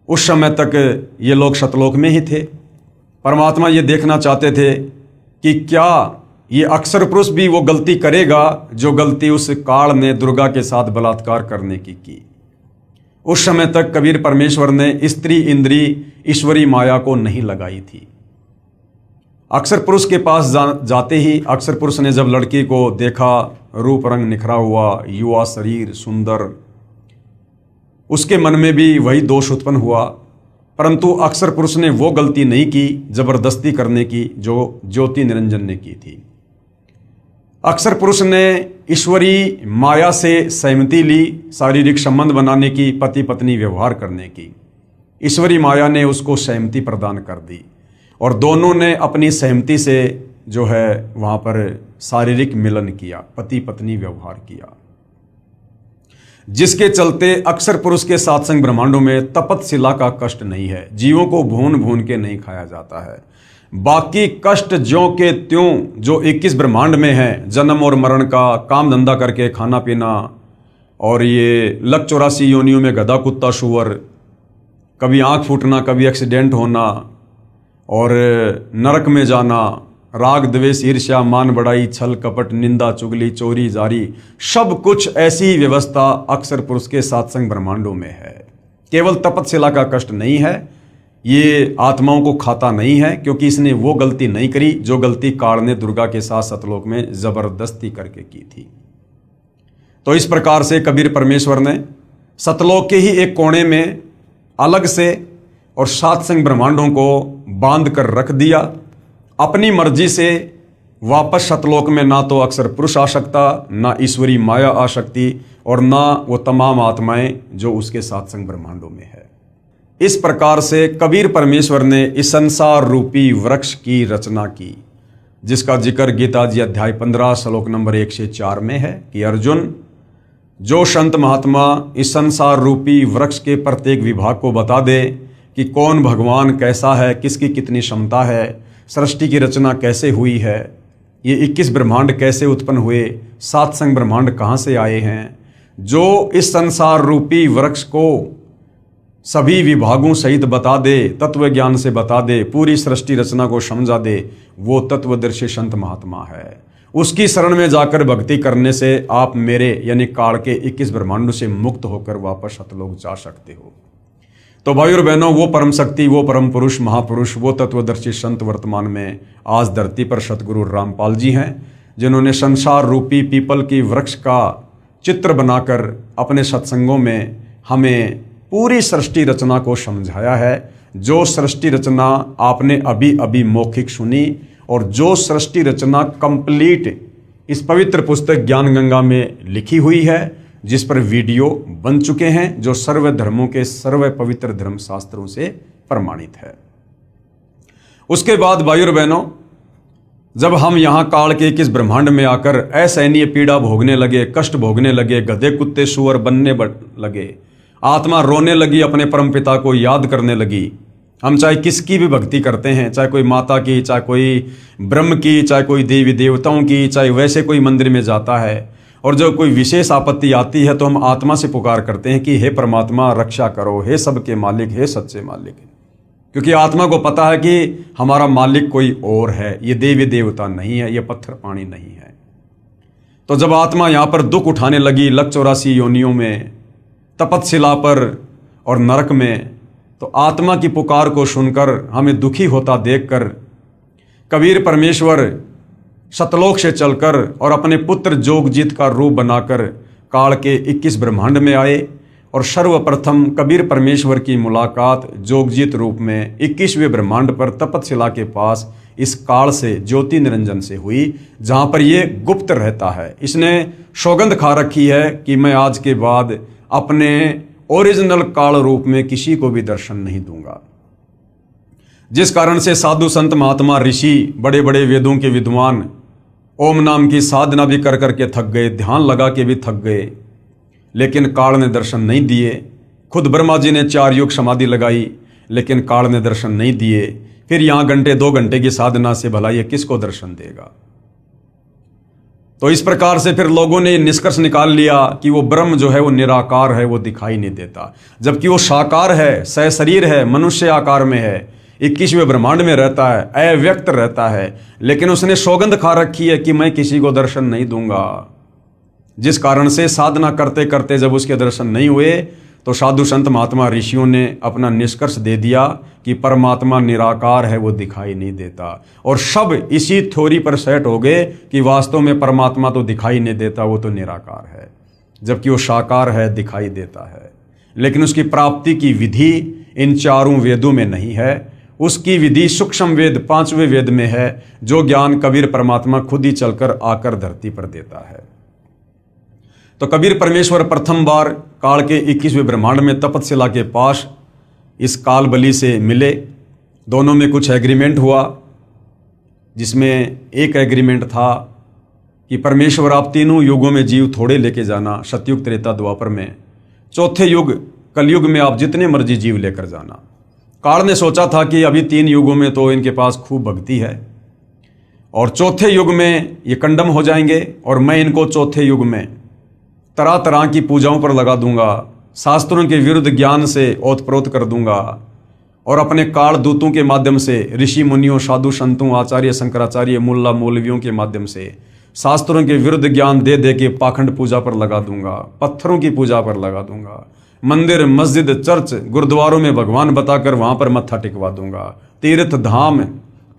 उस समय तक ये लोग सतलोक में ही थे। परमात्मा ये देखना चाहते थे कि क्या ये अक्सर पुरुष भी वो गलती करेगा जो गलती उस काल ने दुर्गा के साथ बलात्कार करने की। उस समय तक कबीर परमेश्वर ने स्त्री इंद्री ईश्वरी माया को नहीं लगाई थी। अक्सर पुरुष के पास जाते ही अक्सर पुरुष ने जब लड़की को देखा, रूप रंग निखरा हुआ, युवा शरीर सुंदर, उसके मन में भी वही दोष उत्पन्न हुआ। परंतु अक्सर पुरुष ने वो गलती नहीं की जबरदस्ती करने की जो ज्योति निरंजन ने की थी। अक्सर पुरुष ने ईश्वरी माया से सहमति ली, शारीरिक संबंध बनाने की, पति पत्नी व्यवहार करने की। ईश्वरी माया ने उसको सहमति प्रदान कर दी और दोनों ने अपनी सहमति से जो है वहाँ पर शारीरिक मिलन किया, पति पत्नी व्यवहार किया, जिसके चलते अक्सर पुरुष के सात्संग ब्रह्मांडों में तपतशिला का कष्ट नहीं है। जीवों को भून भून के नहीं खाया जाता है। बाकी कष्ट ज्यों के त्यों जो 21 ब्रह्मांड में है, जन्म और मरण का, काम धंधा करके खाना पीना, और ये लक 84 योनियों में गधा कुत्ता सुअर, कभी आंख फूटना, कभी एक्सीडेंट होना, और नरक में जाना, राग द्वेष ईर्ष्या मान बढ़ाई छल कपट निंदा चुगली चोरी जारी, सब कुछ ऐसी व्यवस्था अक्सर पुरुष के सात्संग ब्रह्मांडों में है। केवल तपतशिला का कष्ट नहीं है, ये आत्माओं को खाता नहीं है, क्योंकि इसने वो गलती नहीं करी जो गलती काल ने दुर्गा के साथ सतलोक में जबरदस्ती करके की थी। तो इस प्रकार से कबीर परमेश्वर ने सतलोक के ही एक कोने में अलग से और सात्संग ब्रह्मांडों को बांध कर रख दिया। अपनी मर्जी से वापस सतलोक में ना तो अक्सर पुरुष आ सकता, ना ईश्वरी माया आ सकती, और ना वो तमाम आत्माएं जो उसके सात्संग ब्रह्मांडों में है। इस प्रकार से कबीर परमेश्वर ने इस संसार रूपी वृक्ष की रचना की, जिसका जिक्र गीता जी अध्याय 15 श्लोक नंबर 1 से 4 में है कि अर्जुन, जो संत महात्मा इस संसार रूपी वृक्ष के प्रत्येक विभाग को बता दे कि कौन भगवान कैसा है, किसकी कितनी क्षमता है, सृष्टि की रचना कैसे हुई है, ये 21 ब्रह्मांड कैसे उत्पन्न हुए, सात्संग ब्रह्मांड कहाँ से आए हैं, जो इस संसार रूपी वृक्ष को सभी विभागों सहित बता दे, तत्व ज्ञान से बता दे, पूरी सृष्टि रचना को समझा दे, वो तत्वदर्शी संत महात्मा है। उसकी शरण में जाकर भक्ति करने से आप मेरे यानी काल के 21 ब्रह्मांडों से मुक्त होकर वापस सतलोक जा सकते हो। तो भाई और बहनों, वो परम शक्ति, वो परम पुरुष, महापुरुष, वो तत्वदर्शी संत वर्तमान में आज धरती पर सतगुरु रामपाल जी हैं, जिन्होंने संसार रूपी पीपल की वृक्ष का चित्र बनाकर अपने सत्संगों में हमें पूरी सृष्टि रचना को समझाया है। जो सृष्टि रचना आपने अभी अभी मौखिक सुनी, और जो सृष्टि रचना कंप्लीट इस पवित्र पुस्तक ज्ञान गंगा में लिखी हुई है, जिस पर वीडियो बन चुके हैं, जो सर्व धर्मों के सर्व पवित्र धर्म शास्त्रों से प्रमाणित है। उसके बाद भाई और बहनों, जब हम यहाँ काल के 21 ब्रह्मांड में आकर असहनीय पीड़ा भोगने लगे, कष्ट भोगने लगे, गधे कुत्ते सुअर बनने लगे, आत्मा रोने लगी, अपने परमपिता को याद करने लगी। हम चाहे किसकी भी भक्ति करते हैं, चाहे कोई माता की, चाहे कोई ब्रह्म की, चाहे कोई देवी देवताओं की, चाहे वैसे कोई मंदिर में जाता है, और जब कोई विशेष आपत्ति आती है तो हम आत्मा से पुकार करते हैं कि हे परमात्मा रक्षा करो, हे सबके मालिक, हे सच्चे मालिक। क्योंकि आत्मा को पता है कि हमारा मालिक कोई और है, ये देवी देवता नहीं है, ये पत्थर पानी नहीं है। तो जब आत्मा यहाँ पर दुख उठाने लगी लक 84 योनियों में, तपतशिला पर और नरक में, तो आत्मा की पुकार को सुनकर हमें दुखी होता देखकर कबीर परमेश्वर सतलोक से चलकर और अपने पुत्र जोगजीत का रूप बनाकर काल के 21 ब्रह्मांड में आए, और सर्वप्रथम कबीर परमेश्वर की मुलाकात जोगजीत रूप में 21वें ब्रह्मांड पर तपतशिला के पास इस काल से ज्योति निरंजन से हुई, जहाँ पर ये गुप्त रहता है। इसने सौगंध खा रखी है कि मैं आज के बाद अपने ओरिजिनल काल रूप में किसी को भी दर्शन नहीं दूंगा। जिस कारण से साधु संत महात्मा ऋषि, बड़े बड़े वेदों के विद्वान ओम नाम की साधना भी कर करके थक गए, ध्यान लगा के भी थक गए, लेकिन काल ने दर्शन नहीं दिए। खुद ब्रह्मा जी ने 4 युग समाधि लगाई, लेकिन काल ने दर्शन नहीं दिए। फिर यहाँ घंटे 2 घंटे की साधना से भला ये किसको दर्शन देगा। तो इस प्रकार से फिर लोगों ने निष्कर्ष निकाल लिया कि वो ब्रह्म जो है वो निराकार है, वो दिखाई नहीं देता, जबकि वो साकार है, सहशरीर है, मनुष्य आकार में है, 21वें ब्रह्मांड में रहता है, अव्यक्त रहता है, लेकिन उसने सौगंध खा रखी है कि मैं किसी को दर्शन नहीं दूंगा। जिस कारण से साधना करते करते जब उसके दर्शन नहीं हुए तो साधु संत महात्मा ऋषियों ने अपना निष्कर्ष दे दिया कि परमात्मा निराकार है, वो दिखाई नहीं देता। और सब इसी थ्योरी पर सेट हो गए कि वास्तव में परमात्मा तो दिखाई नहीं देता, वो तो निराकार है, जबकि वो साकार है, दिखाई देता है। लेकिन उसकी प्राप्ति की विधि इन चारों वेदों में नहीं है। उसकी विधि सूक्ष्म वेद 5वें वेद में है, जो ज्ञान कबीर परमात्मा खुद ही चलकर आकर धरती पर देता है। तो कबीर परमेश्वर प्रथम बार काल के 21वें ब्रह्मांड में तपतशिला के पास इस काल बलि से मिले। दोनों में कुछ एग्रीमेंट हुआ, जिसमें एक एग्रीमेंट था कि परमेश्वर आप तीनों युगों में जीव थोड़े लेके जाना, सतयुग त्रेता द्वापर में, चौथे युग कलयुग में आप जितने मर्जी जीव लेकर जाना। काल ने सोचा था कि अभी 3 युगों में तो इनके पास खूब भक्ति है और चौथे युग में ये कंडम हो जाएंगे और मैं इनको चौथे युग में तरह तरह की पूजाओं पर लगा दूंगा, शास्त्रों के विरुद्ध ज्ञान से ओतप्रोत कर दूंगा और अपने काल दूतों के माध्यम से, ऋषि मुनियों, साधु संतों, आचार्य शंकराचार्य, मुल्ला मौलवियों के माध्यम से शास्त्रों के विरुद्ध ज्ञान दे दे के पाखंड पूजा पर लगा दूंगा, पत्थरों की पूजा पर लगा दूंगा, मंदिर, मस्जिद, चर्च, गुरुद्वारों में भगवान बताकर वहां पर मत्था टिकवा दूंगा, तीर्थ धाम,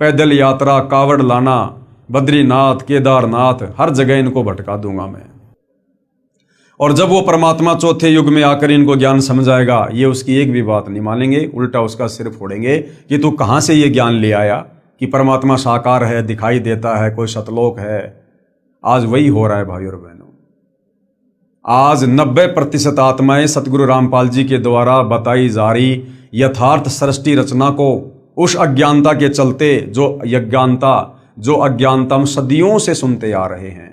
पैदल यात्रा, कावड़ लाना, बद्रीनाथ, केदारनाथ, हर जगह इनको भटका दूंगा मैं। और जब वो परमात्मा चौथे युग में आकर इनको ज्ञान समझाएगा, ये उसकी एक भी बात नहीं मानेंगे, उल्टा उसका सिर फोड़ेंगे कि तू कहाँ से ये ज्ञान ले आया कि परमात्मा साकार है, दिखाई देता है, कोई सतलोक है। आज वही हो रहा है भाइयों और बहनों। आज 90% आत्माएं सतगुरु रामपाल जी के द्वारा बताई जा रही यथार्थ सृष्टि रचना को उस अज्ञानता के चलते, जो अज्ञानता हम सदियों से सुनते आ रहे हैं,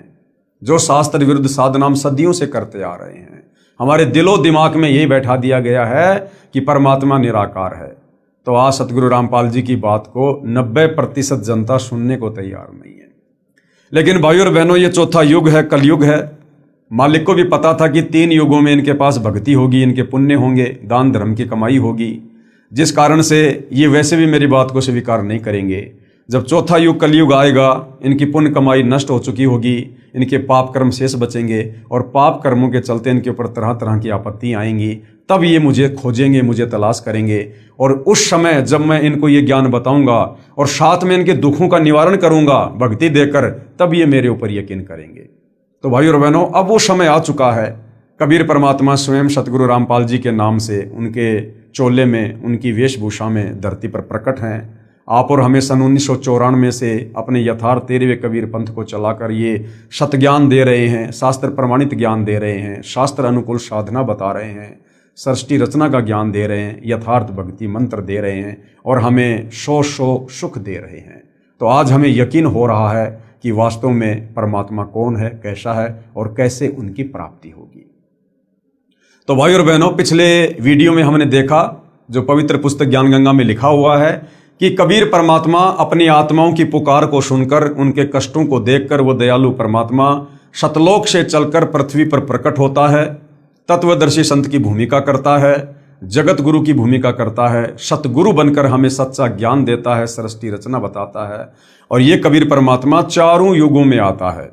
जो शास्त्र विरुद्ध साधना हम सदियों से करते आ रहे हैं, हमारे दिलो दिमाग में यही बैठा दिया गया है कि परमात्मा निराकार है। तो आज सतगुरु रामपाल जी की बात को 90% जनता सुनने को तैयार नहीं है। लेकिन भाइयों और बहनों, ये चौथा युग है, कलयुग है। मालिक को भी पता था कि 3 युगों में इनके पास भक्ति होगी, इनके पुण्य होंगे, दान धर्म की कमाई होगी, जिस कारण से ये वैसे भी मेरी बात को स्वीकार नहीं करेंगे। जब चौथा युग कलयुग आएगा, इनकी पुण्य कमाई नष्ट हो चुकी होगी, इनके पाप कर्म शेष बचेंगे और पाप कर्मों के चलते इनके ऊपर तरह तरह की आपत्ति आएंगी। तब ये मुझे खोजेंगे, मुझे तलाश करेंगे और उस समय जब मैं इनको ये ज्ञान बताऊंगा और साथ में इनके दुखों का निवारण करूंगा भक्ति देकर, तब ये मेरे ऊपर यकीन करेंगे। तो भाइयों और बहनों, अब वो समय आ चुका है। कबीर परमात्मा स्वयं सतगुरु रामपाल जी के नाम से, उनके चोले में, उनकी वेशभूषा में धरती पर प्रकट हैं। आप और हमें सन 1994 से अपने यथार्थ 13वें कबीर पंथ को चलाकर ये सतज्ञान दे रहे हैं, शास्त्र प्रमाणित ज्ञान दे रहे हैं, शास्त्र अनुकूल साधना बता रहे हैं, सृष्टि रचना का ज्ञान दे रहे हैं, यथार्थ भक्ति मंत्र दे रहे हैं और हमें सौ सुख दे रहे हैं। तो आज हमें यकीन हो रहा है कि वास्तव में परमात्मा कौन है, कैसा है और कैसे उनकी प्राप्ति होगी। तो भाई और बहनों, पिछले वीडियो में हमने देखा, जो पवित्र पुस्तक ज्ञान गंगा में लिखा हुआ है, कि कबीर परमात्मा अपनी आत्माओं की पुकार को सुनकर, उनके कष्टों को देखकर, वो दयालु परमात्मा सतलोक से चलकर पृथ्वी पर प्रकट होता है, तत्वदर्शी संत की भूमिका करता है, जगत गुरु की भूमिका करता है, सतगुरु बनकर हमें सच्चा ज्ञान देता है, सृष्टि रचना बताता है। और ये कबीर परमात्मा चारों युगों में आता है,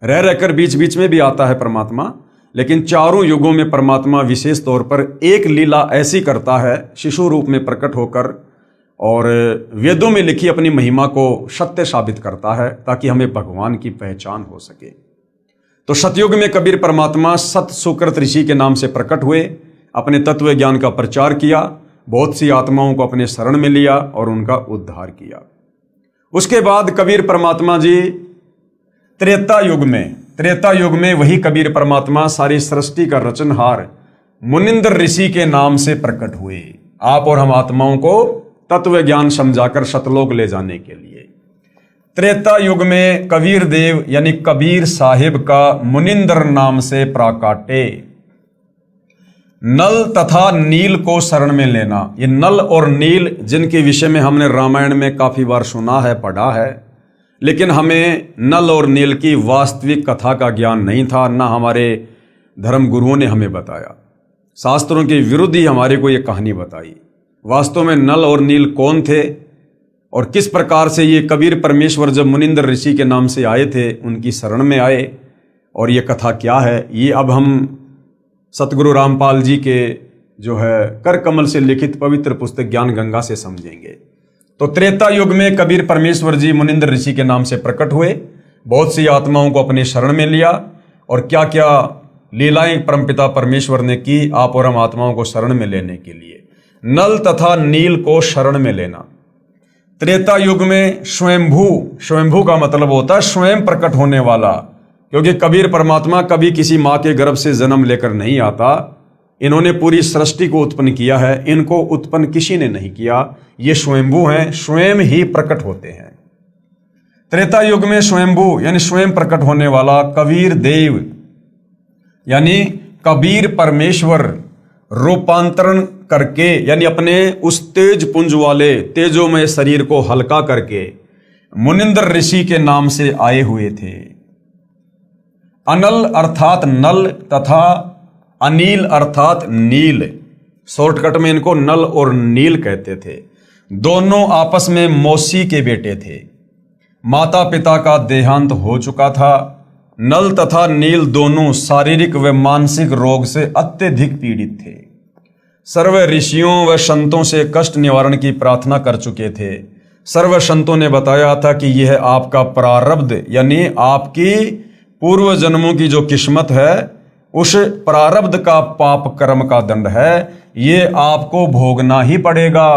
रह रहकर बीच बीच में भी आता है परमात्मा, लेकिन चारों युगों में परमात्मा विशेष तौर पर एक लीला ऐसी करता है, शिशु रूप में प्रकट होकर, और वेदों में लिखी अपनी महिमा को सत्य साबित करता है, ताकि हमें भगवान की पहचान हो सके। तो सतयुग में कबीर परमात्मा सत सुकृत ऋषि के नाम से प्रकट हुए, अपने तत्व ज्ञान का प्रचार किया, बहुत सी आत्माओं को अपने शरण में लिया और उनका उद्धार किया। उसके बाद कबीर परमात्मा जी त्रेता युग में वही कबीर परमात्मा सारी सृष्टि का रचनहार मुनिंद्र ऋषि के नाम से प्रकट हुए, आप और हम आत्माओं को तत्व ज्ञान समझाकर सतलोक ले जाने के लिए। त्रेता युग में कबीर देव यानी कबीर साहिब का मुनिंद्र नाम से प्राकाटे। नल तथा नील को शरण में लेना, ये नल और नील जिनके विषय में हमने रामायण में काफी बार सुना है, पढ़ा है, लेकिन हमें नल और नील की वास्तविक कथा का ज्ञान नहीं था, ना हमारे धर्म गुरुओं ने हमें बताया। शास्त्रों के विरुद्ध ही हमारे को ये कहानी बताई। वास्तव में नल और नील कौन थे और किस प्रकार से ये कबीर परमेश्वर जब मुनिंद्र ऋषि के नाम से आए थे, उनकी शरण में आए, और ये कथा क्या है, ये अब हम सतगुरु रामपाल जी के जो है कर कमल से लिखित पवित्र पुस्तक ज्ञान गंगा से समझेंगे। तो त्रेता युग में कबीर परमेश्वर जी मुनिंद्र ऋषि के नाम से प्रकट हुए, बहुत सी आत्माओं को अपने शरण में लिया और क्या क्या लीलाएं परमपिता परमेश्वर ने की आप और हम आत्माओं को शरण में लेने के लिए। नल तथा नील को शरण में लेना। त्रेता युग में स्वयंभू का मतलब होता है स्वयं प्रकट होने वाला, क्योंकि कबीर परमात्मा कभी किसी माँ के गर्भ से जन्म लेकर नहीं आता। इन्होंने पूरी सृष्टि को उत्पन्न किया है, इनको उत्पन्न किसी ने नहीं किया। ये स्वयंभू हैं, स्वयं ही प्रकट होते हैं। त्रेता युग में स्वयंभू यानी स्वयं प्रकट होने वाला कबीर देव यानी कबीर परमेश्वर रूपांतरण करके यानी अपने उस तेज पुंज वाले तेजोमय शरीर को हल्का करके मुनिंद्र ऋषि के नाम से आए हुए थे। अनल अर्थात नल तथा अनील अर्थात नील, शॉर्टकट में इनको नल और नील कहते थे। दोनों आपस में मौसी के बेटे थे। माता पिता का देहांत हो चुका था। नल तथा नील दोनों शारीरिक व मानसिक रोग से अत्यधिक पीड़ित थे। सर्व ऋषियों व संतों से कष्ट निवारण की प्रार्थना कर चुके थे। सर्व संतों ने बताया था कि यह आपका प्रारब्ध यानी आपकी पूर्व जन्मों की जो किस्मत है, उस प्रारब्ध का पाप कर्म का दंड है, ये आपको भोगना ही पड़ेगा।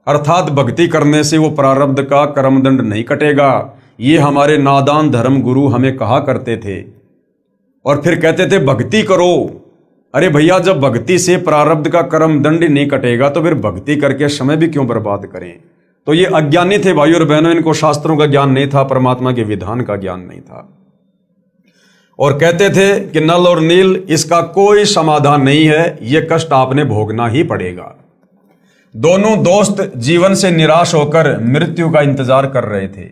अर्थात भक्ति करने से वो प्रारब्ध का कर्म दंड नहीं कटेगा। ये हमारे नादान धर्म गुरु हमें कहा करते थे और फिर कहते थे भक्ति करो। अरे भैया, जब भक्ति से प्रारब्ध का कर्म दंड नहीं कटेगा तो फिर भक्ति करके समय भी क्यों बर्बाद करें। तो ये अज्ञानी थे भाई और बहनों, इनको शास्त्रों का ज्ञान नहीं था, परमात्मा के विधान का ज्ञान नहीं था। और कहते थे कि नल और नील इसका कोई समाधान नहीं है, ये कष्ट आपने भोगना ही पड़ेगा। दोनों दोस्त जीवन से निराश होकर मृत्यु का इंतजार कर रहे थे।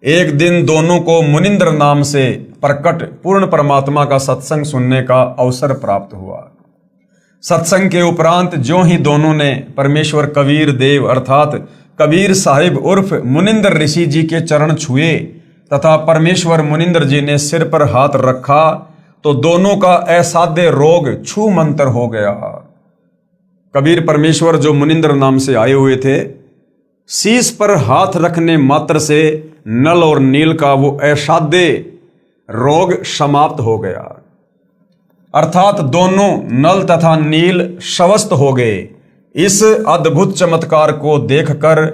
एक दिन दोनों को मुनिंद्र नाम से प्रकट पूर्ण परमात्मा का सत्संग सुनने का अवसर प्राप्त हुआ। सत्संग के उपरांत जो ही दोनों ने परमेश्वर कबीर देव अर्थात कबीर साहिब उर्फ मुनिंद्र ऋषि जी के चरण छुए तथा परमेश्वर मुनिंद्र जी ने सिर पर हाथ रखा तो दोनों का असाध्य रोग छू मंतर हो गया। कबीर परमेश्वर जो मुनिंद्र नाम से आए हुए थे, शीश पर हाथ रखने मात्र से नल और नील का वो असाध्य रोग समाप्त हो गया। अर्थात दोनों नल तथा नील स्वस्थ हो गए। इस अद्भुत चमत्कार को देखकर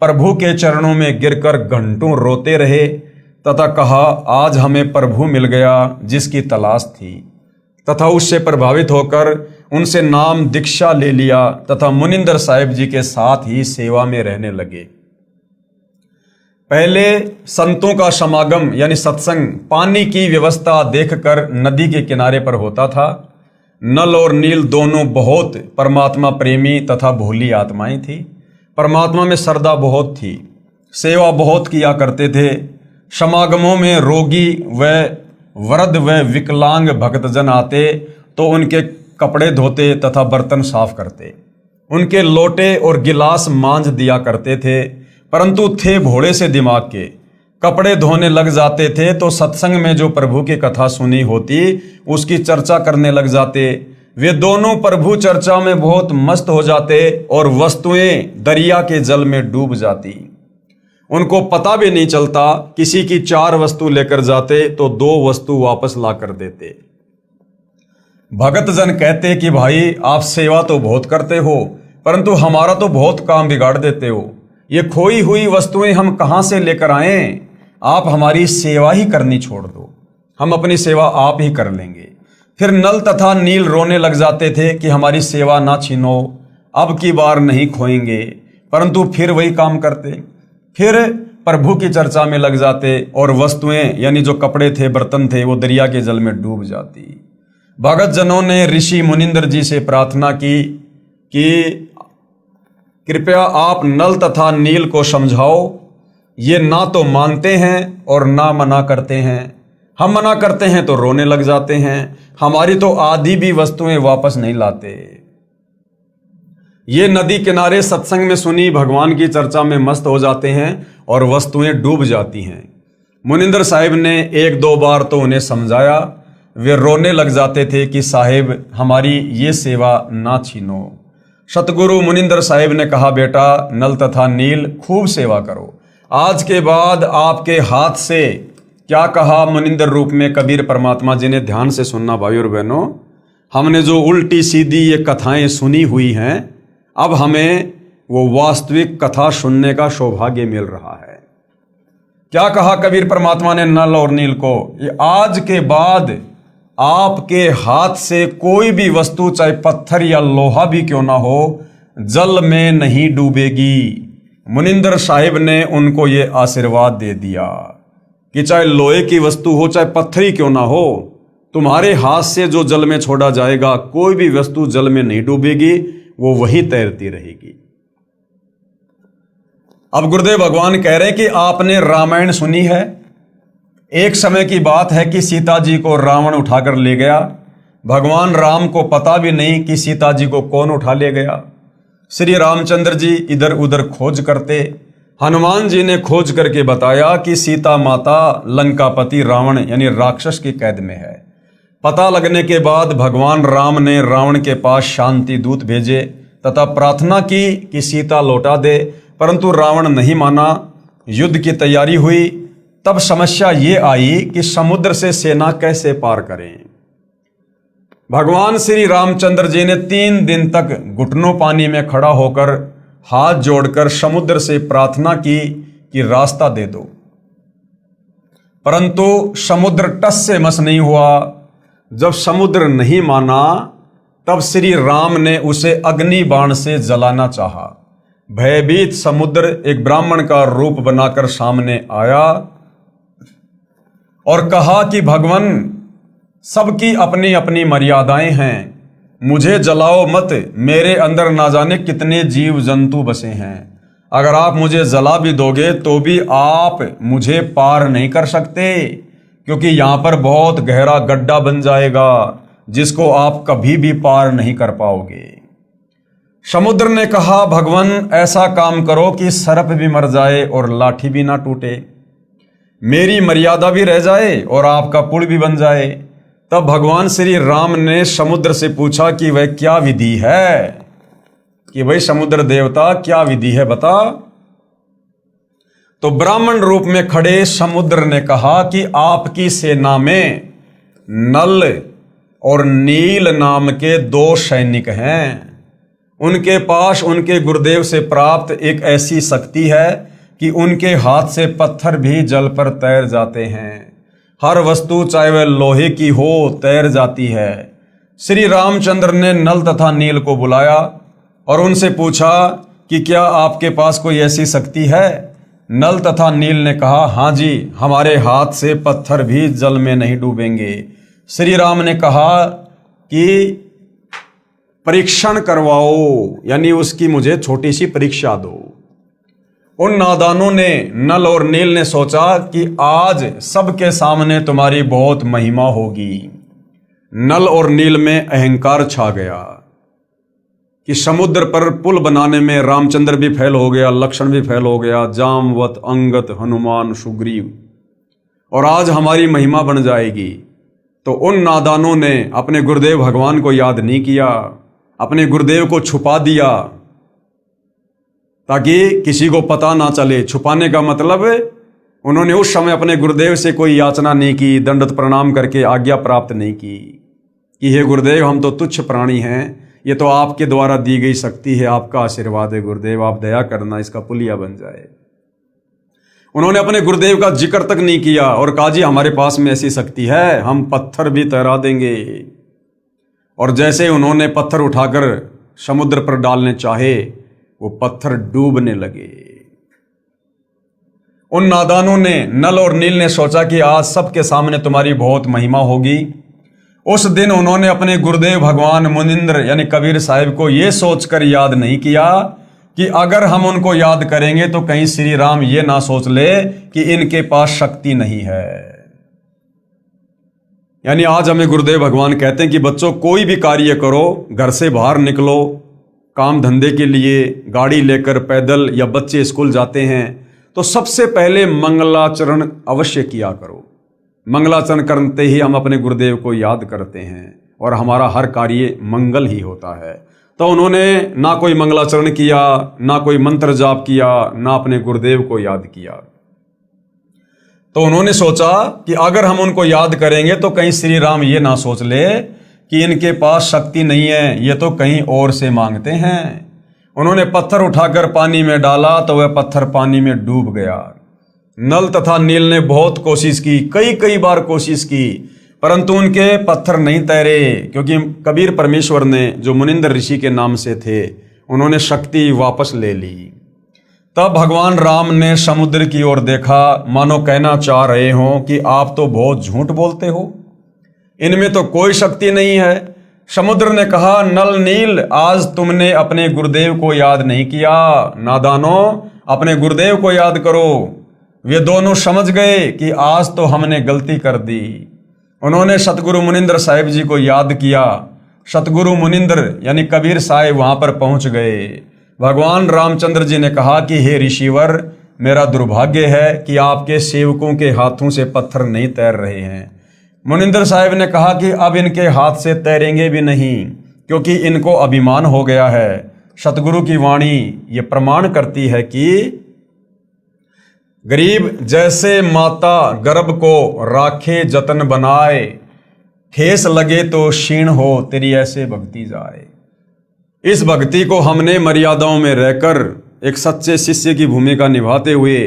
प्रभु के चरणों में गिरकर घंटों रोते रहे तथा कहा, आज हमें प्रभु मिल गया जिसकी तलाश थी। तथा उससे प्रभावित होकर उनसे नाम दीक्षा ले लिया तथा मुनिंद्र साहिब जी के साथ ही सेवा में रहने लगे। पहले संतों का समागम यानी सत्संग पानी की व्यवस्था देखकर नदी के किनारे पर होता था। नल और नील दोनों बहुत परमात्मा प्रेमी तथा भोली आत्माएं थी। परमात्मा में श्रद्धा बहुत थी, सेवा बहुत किया करते थे। समागमों में रोगी व वृद्ध व विकलांग भक्तजन आते तो उनके कपड़े धोते तथा बर्तन साफ करते, उनके लोटे और गिलास मांझ दिया करते थे। परंतु थे भोले से दिमाग के, कपड़े धोने लग जाते थे तो सत्संग में जो प्रभु की कथा सुनी होती उसकी चर्चा करने लग जाते। वे दोनों प्रभु चर्चा में बहुत मस्त हो जाते और वस्तुएं दरिया के जल में डूब जाती। उनको पता भी नहीं चलता, किसी की 4 वस्तु लेकर जाते तो 2 वस्तु वापस ला कर देते। भगत जन कहते कि भाई आप सेवा तो बहुत करते हो परंतु हमारा तो बहुत काम बिगाड़ देते हो, ये खोई हुई वस्तुएं हम कहां से लेकर आएं, आप हमारी सेवा ही करनी छोड़ दो, हम अपनी सेवा आप ही कर लेंगे। फिर नल तथा नील रोने लग जाते थे कि हमारी सेवा ना छीनो, अब की बार नहीं खोएंगे, परंतु फिर वही काम करते। फिर प्रभु की चर्चा में लग जाते और वस्तुएं यानी जो कपड़े थे बर्तन थे वो दरिया के जल में डूब जाती। भगत जनों ने ऋषि मुनिंद्र जी से प्रार्थना की कि कृपया आप नल तथा नील को समझाओ, ये ना तो मानते हैं और ना मना करते हैं। हम मना करते हैं तो रोने लग जाते हैं, हमारी तो आधी भी वस्तुएं वापस नहीं लाते। ये नदी किनारे सत्संग में सुनी भगवान की चर्चा में मस्त हो जाते हैं और वस्तुएं डूब जाती हैं। मुनिंद्र साहिब ने 1-2 बार तो उन्हें समझाया, वे रोने लग जाते थे कि साहिब हमारी ये सेवा ना छीनो। सतगुरु मुनिंदर साहिब ने कहा, बेटा नल तथा नील खूब सेवा करो, आज के बाद आपके हाथ से, क्या कहा मुनिंदर रूप में कबीर परमात्मा जी ने, ध्यान से सुनना भाई और बहनों। हमने जो उल्टी सीधी ये कथाएं सुनी हुई हैं, अब हमें वो वास्तविक कथा सुनने का सौभाग्य मिल रहा है। क्या कहा कबीर परमात्मा ने नल और नील को, ये आज के बाद आपके हाथ से कोई भी वस्तु, चाहे पत्थर या लोहा भी क्यों ना हो, जल में नहीं डूबेगी। मुनिंदर साहिब ने उनको ये आशीर्वाद दे दिया कि चाहे लोहे की वस्तु हो, चाहे पत्थर ही क्यों ना हो, तुम्हारे हाथ से जो जल में छोड़ा जाएगा, कोई भी वस्तु जल में नहीं डूबेगी, वो वहीं तैरती रहेगी। अब गुरुदेव भगवान कह रहे हैं कि आपने रामायण सुनी है। एक समय की बात है कि सीता जी को रावण उठाकर ले गया। भगवान राम को पता भी नहीं कि सीता जी को कौन उठा ले गया। श्री रामचंद्र जी इधर उधर खोज करते, हनुमान जी ने खोज करके बताया कि सीता माता लंकापति रावण यानी राक्षस की कैद में है। पता लगने के बाद भगवान राम ने रावण के पास शांति दूत भेजे तथा प्रार्थना की कि सीता लौटा दे, परंतु रावण नहीं माना। युद्ध की तैयारी हुई। तब समस्या ये आई कि समुद्र से सेना कैसे पार करें। भगवान श्री रामचंद्र जी ने 3 दिन तक घुटनों पानी में खड़ा होकर हाथ जोड़कर समुद्र से प्रार्थना की कि रास्ता दे दो, परंतु समुद्र टस से मस नहीं हुआ। जब समुद्र नहीं माना, तब श्री राम ने उसे अग्नि बाण से जलाना चाहा। भयभीत समुद्र एक ब्राह्मण का रूप बनाकर सामने आया और कहा कि भगवान, सबकी अपनी अपनी मर्यादाएं हैं, मुझे जलाओ मत, मेरे अंदर ना जाने कितने जीव जंतु बसे हैं। अगर आप मुझे जला भी दोगे तो भी आप मुझे पार नहीं कर सकते, क्योंकि यहां पर बहुत गहरा गड्ढा बन जाएगा जिसको आप कभी भी पार नहीं कर पाओगे। समुद्र ने कहा, भगवान ऐसा काम करो कि सर्प भी मर जाए और लाठी भी ना टूटे, मेरी मर्यादा भी रह जाए और आपका पुल भी बन जाए। तब भगवान श्री राम ने समुद्र से पूछा कि वह क्या विधि है, कि भाई समुद्र देवता क्या विधि है बता। तो ब्राह्मण रूप में खड़े समुद्र ने कहा कि आपकी सेना में नल और नील नाम के 2 सैनिक हैं। उनके पास उनके गुरुदेव से प्राप्त एक ऐसी शक्ति है कि उनके हाथ से पत्थर भी जल पर तैर जाते हैं। हर वस्तु चाहे वह लोहे की हो तैर जाती है। श्री रामचंद्र ने नल तथा नील को बुलाया और उनसे पूछा कि क्या आपके पास कोई ऐसी शक्ति है। नल तथा नील ने कहा, हाँ जी, हमारे हाथ से पत्थर भी जल में नहीं डूबेंगे। श्री राम ने कहा कि परीक्षण करवाओ, यानी उसकी मुझे छोटी सी परीक्षा दो। उन नादानों ने, नल और नील ने सोचा कि आज सबके सामने तुम्हारी बहुत महिमा होगी। नल और नील में अहंकार छा गया कि समुद्र पर पुल बनाने में रामचंद्र भी फेल हो गया, लक्ष्मण भी फेल हो गया, जामवत, अंगद, हनुमान, सुग्रीव, और आज हमारी महिमा बन जाएगी। तो उन नादानों ने अपने गुरुदेव भगवान को याद नहीं किया, अपने गुरुदेव को छुपा दिया ताकि किसी को पता ना चले। छुपाने का मतलब उन्होंने उस समय अपने गुरुदेव से कोई याचना नहीं की, दंडवत प्रणाम करके आज्ञा प्राप्त नहीं की कि हे गुरुदेव, हम तो तुच्छ प्राणी हैं, ये तो आपके द्वारा दी गई शक्ति है, आपका आशीर्वाद है गुरुदेव, आप दया करना, इसका पुलिया बन जाए। उन्होंने अपने गुरुदेव का जिक्र तक नहीं किया और कहा, जी हमारे पास में ऐसी शक्ति है, हम पत्थर भी तैरा देंगे। और जैसे उन्होंने पत्थर उठाकर समुद्र पर डालने चाहे, वो पत्थर डूबने लगे। उन नादानों ने, नल और नील ने सोचा कि आज सबके सामने तुम्हारी बहुत महिमा होगी। उस दिन उन्होंने अपने गुरुदेव भगवान मुनिंद्र यानी कबीर साहिब को यह सोचकर याद नहीं किया कि अगर हम उनको याद करेंगे तो कहीं श्री राम ये ना सोच ले कि इनके पास शक्ति नहीं है। यानी आज हमें गुरुदेव भगवान कहते हैं कि बच्चों, कोई भी कार्य करो, घर से बाहर निकलो काम धंधे के लिए, गाड़ी लेकर, पैदल, या बच्चे स्कूल जाते हैं तो सबसे पहले मंगलाचरण अवश्य किया करो। मंगलाचरण करते ही हम अपने गुरुदेव को याद करते हैं और हमारा हर कार्य मंगल ही होता है। तो उन्होंने ना कोई मंगलाचरण किया, ना कोई मंत्र जाप किया, ना अपने गुरुदेव को याद किया। तो उन्होंने सोचा कि अगर हम उनको याद करेंगे तो कहीं श्री राम ये ना सोच ले कि इनके पास शक्ति नहीं है, ये तो कहीं और से मांगते हैं। उन्होंने पत्थर उठाकर पानी में डाला तो वह पत्थर पानी में डूब गया। नल तथा नील ने बहुत कोशिश की, कई बार कोशिश की, परंतु उनके पत्थर नहीं तैरे, क्योंकि कबीर परमेश्वर ने, जो मुनिंदर ऋषि के नाम से थे, उन्होंने शक्ति वापस ले ली। तब भगवान राम ने समुद्र की ओर देखा, मानो कहना चाह रहे हों कि आप तो बहुत झूठ बोलते हो, इनमें तो कोई शक्ति नहीं है। समुद्र ने कहा, नल नील, आज तुमने अपने गुरुदेव को याद नहीं किया। नादानों, अपने गुरुदेव को याद करो। वे दोनों समझ गए कि आज तो हमने गलती कर दी। उन्होंने सतगुरु मुनिंदर साहिब जी को याद किया। सतगुरु मुनिंदर यानी कबीर साहिब वहां पर पहुंच गए। भगवान रामचंद्र जी ने कहा कि हे ऋषिवर, मेरा दुर्भाग्य है कि आपके सेवकों के हाथों से पत्थर नहीं तैर रहे हैं। मुनिंदर साहिब ने कहा कि अब इनके हाथ से तैरेंगे भी नहीं, क्योंकि इनको अभिमान हो गया है। सतगुरु की वाणी ये प्रमाण करती है कि गरीब जैसे माता गर्भ को राखे जतन बनाए, ठेस लगे तो क्षीण हो तेरी ऐसे भक्ति जाए। इस भक्ति को हमने मर्यादाओं में रहकर एक सच्चे शिष्य की भूमिका निभाते हुए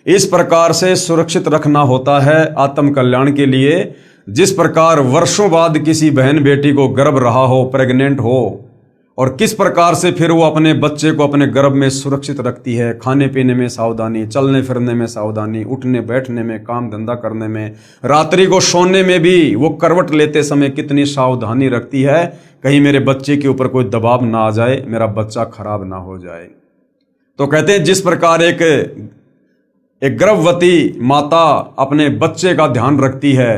इस प्रकार से सुरक्षित रखना होता है आत्म कल्याण के लिए, जिस प्रकार वर्षों बाद किसी बहन बेटी को गर्भ रहा हो, प्रेग्नेंट हो, और किस प्रकार से फिर वो अपने बच्चे को अपने गर्भ में सुरक्षित रखती है। खाने पीने में सावधानी, चलने फिरने में सावधानी, उठने बैठने में, काम धंधा करने में, रात्रि को सोने में भी वो करवट लेते समय कितनी सावधानी रखती है, कहीं मेरे बच्चे के ऊपर कोई दबाव ना आ जाए, मेरा बच्चा खराब ना हो जाए। तो कहते हैं जिस प्रकार एक गर्भवती माता अपने बच्चे का ध्यान रखती है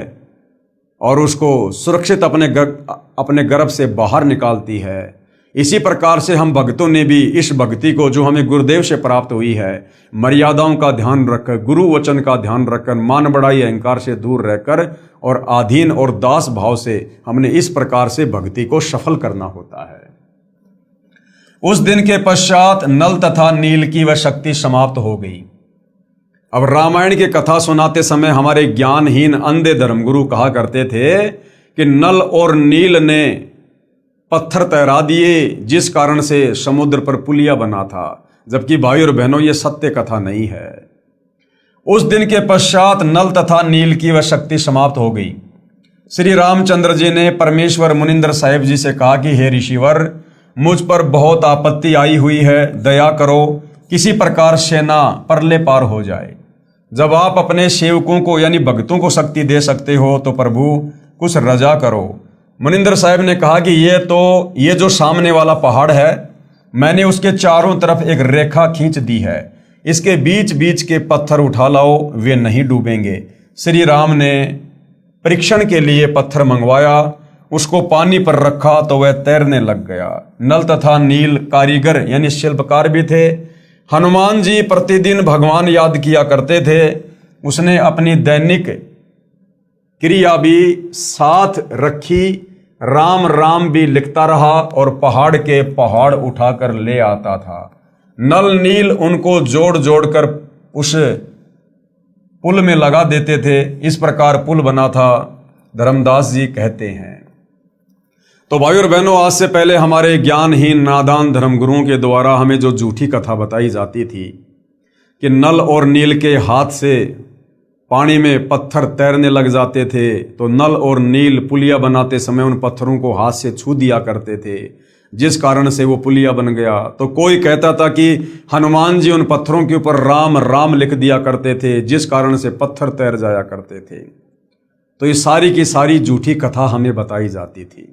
और उसको सुरक्षित अपने गर्भ से बाहर निकालती है, इसी प्रकार से हम भक्तों ने भी इस भक्ति को जो हमें गुरुदेव से प्राप्त हुई है, मर्यादाओं का ध्यान रखकर, गुरु वचन का ध्यान रखकर, मान बढ़ाई अहंकार से दूर रहकर और आधीन और दास भाव से हमने इस प्रकार से भक्ति को सफल करना होता है। उस दिन के पश्चात नल तथा नील की वह शक्ति समाप्त हो गई। अब रामायण की कथा सुनाते समय हमारे ज्ञानहीन अंधे धर्मगुरु कहा करते थे कि नल और नील ने पत्थर तैरा दिए, जिस कारण से समुद्र पर पुलिया बना था, जबकि भाई और बहनों ये सत्य कथा नहीं है। उस दिन के पश्चात नल तथा नील की वह शक्ति समाप्त हो गई। श्री रामचंद्र जी ने परमेश्वर मुनिंदर साहिब जी से कहा कि हे ऋषिवर, मुझ पर बहुत आपत्ति आई हुई है, दया करो, किसी प्रकार सेना परले पार हो जाए। जब आप अपने सेवकों को यानी भक्तों को शक्ति दे सकते हो तो प्रभु कुछ रजा करो। मुनिंदर साहिब ने कहा कि ये जो सामने वाला पहाड़ है, मैंने उसके चारों तरफ एक रेखा खींच दी है, इसके बीच बीच के पत्थर उठा लाओ, वे नहीं डूबेंगे। श्री राम ने परीक्षण के लिए पत्थर मंगवाया, उसको पानी पर रखा तो वह तैरने लग गया। नल तथा नील कारीगर यानी शिल्पकार भी थे। हनुमान जी प्रतिदिन भगवान याद किया करते थे। उसने अपनी दैनिक क्रिया भी साथ रखी, राम राम भी लिखता रहा और पहाड़ के पहाड़ उठाकर ले आता था। नल नील उनको जोड़ जोड़कर उस पुल में लगा देते थे। इस प्रकार पुल बना था, धर्मदास जी कहते हैं। तो भाई और बहनों, आज से पहले हमारे ज्ञानहीन नादान धर्मगुरुओं के द्वारा हमें जो झूठी कथा बताई जाती थी कि नल और नील के हाथ से पानी में पत्थर तैरने लग जाते थे, तो नल और नील पुलिया बनाते समय उन पत्थरों को हाथ से छू दिया करते थे, जिस कारण से वो पुलिया बन गया। तो कोई कहता था कि हनुमान जी उन पत्थरों के ऊपर राम राम लिख दिया करते थे, जिस कारण से पत्थर तैर जाया करते थे। तो ये सारी की सारी झूठी कथा हमें बताई जाती थी।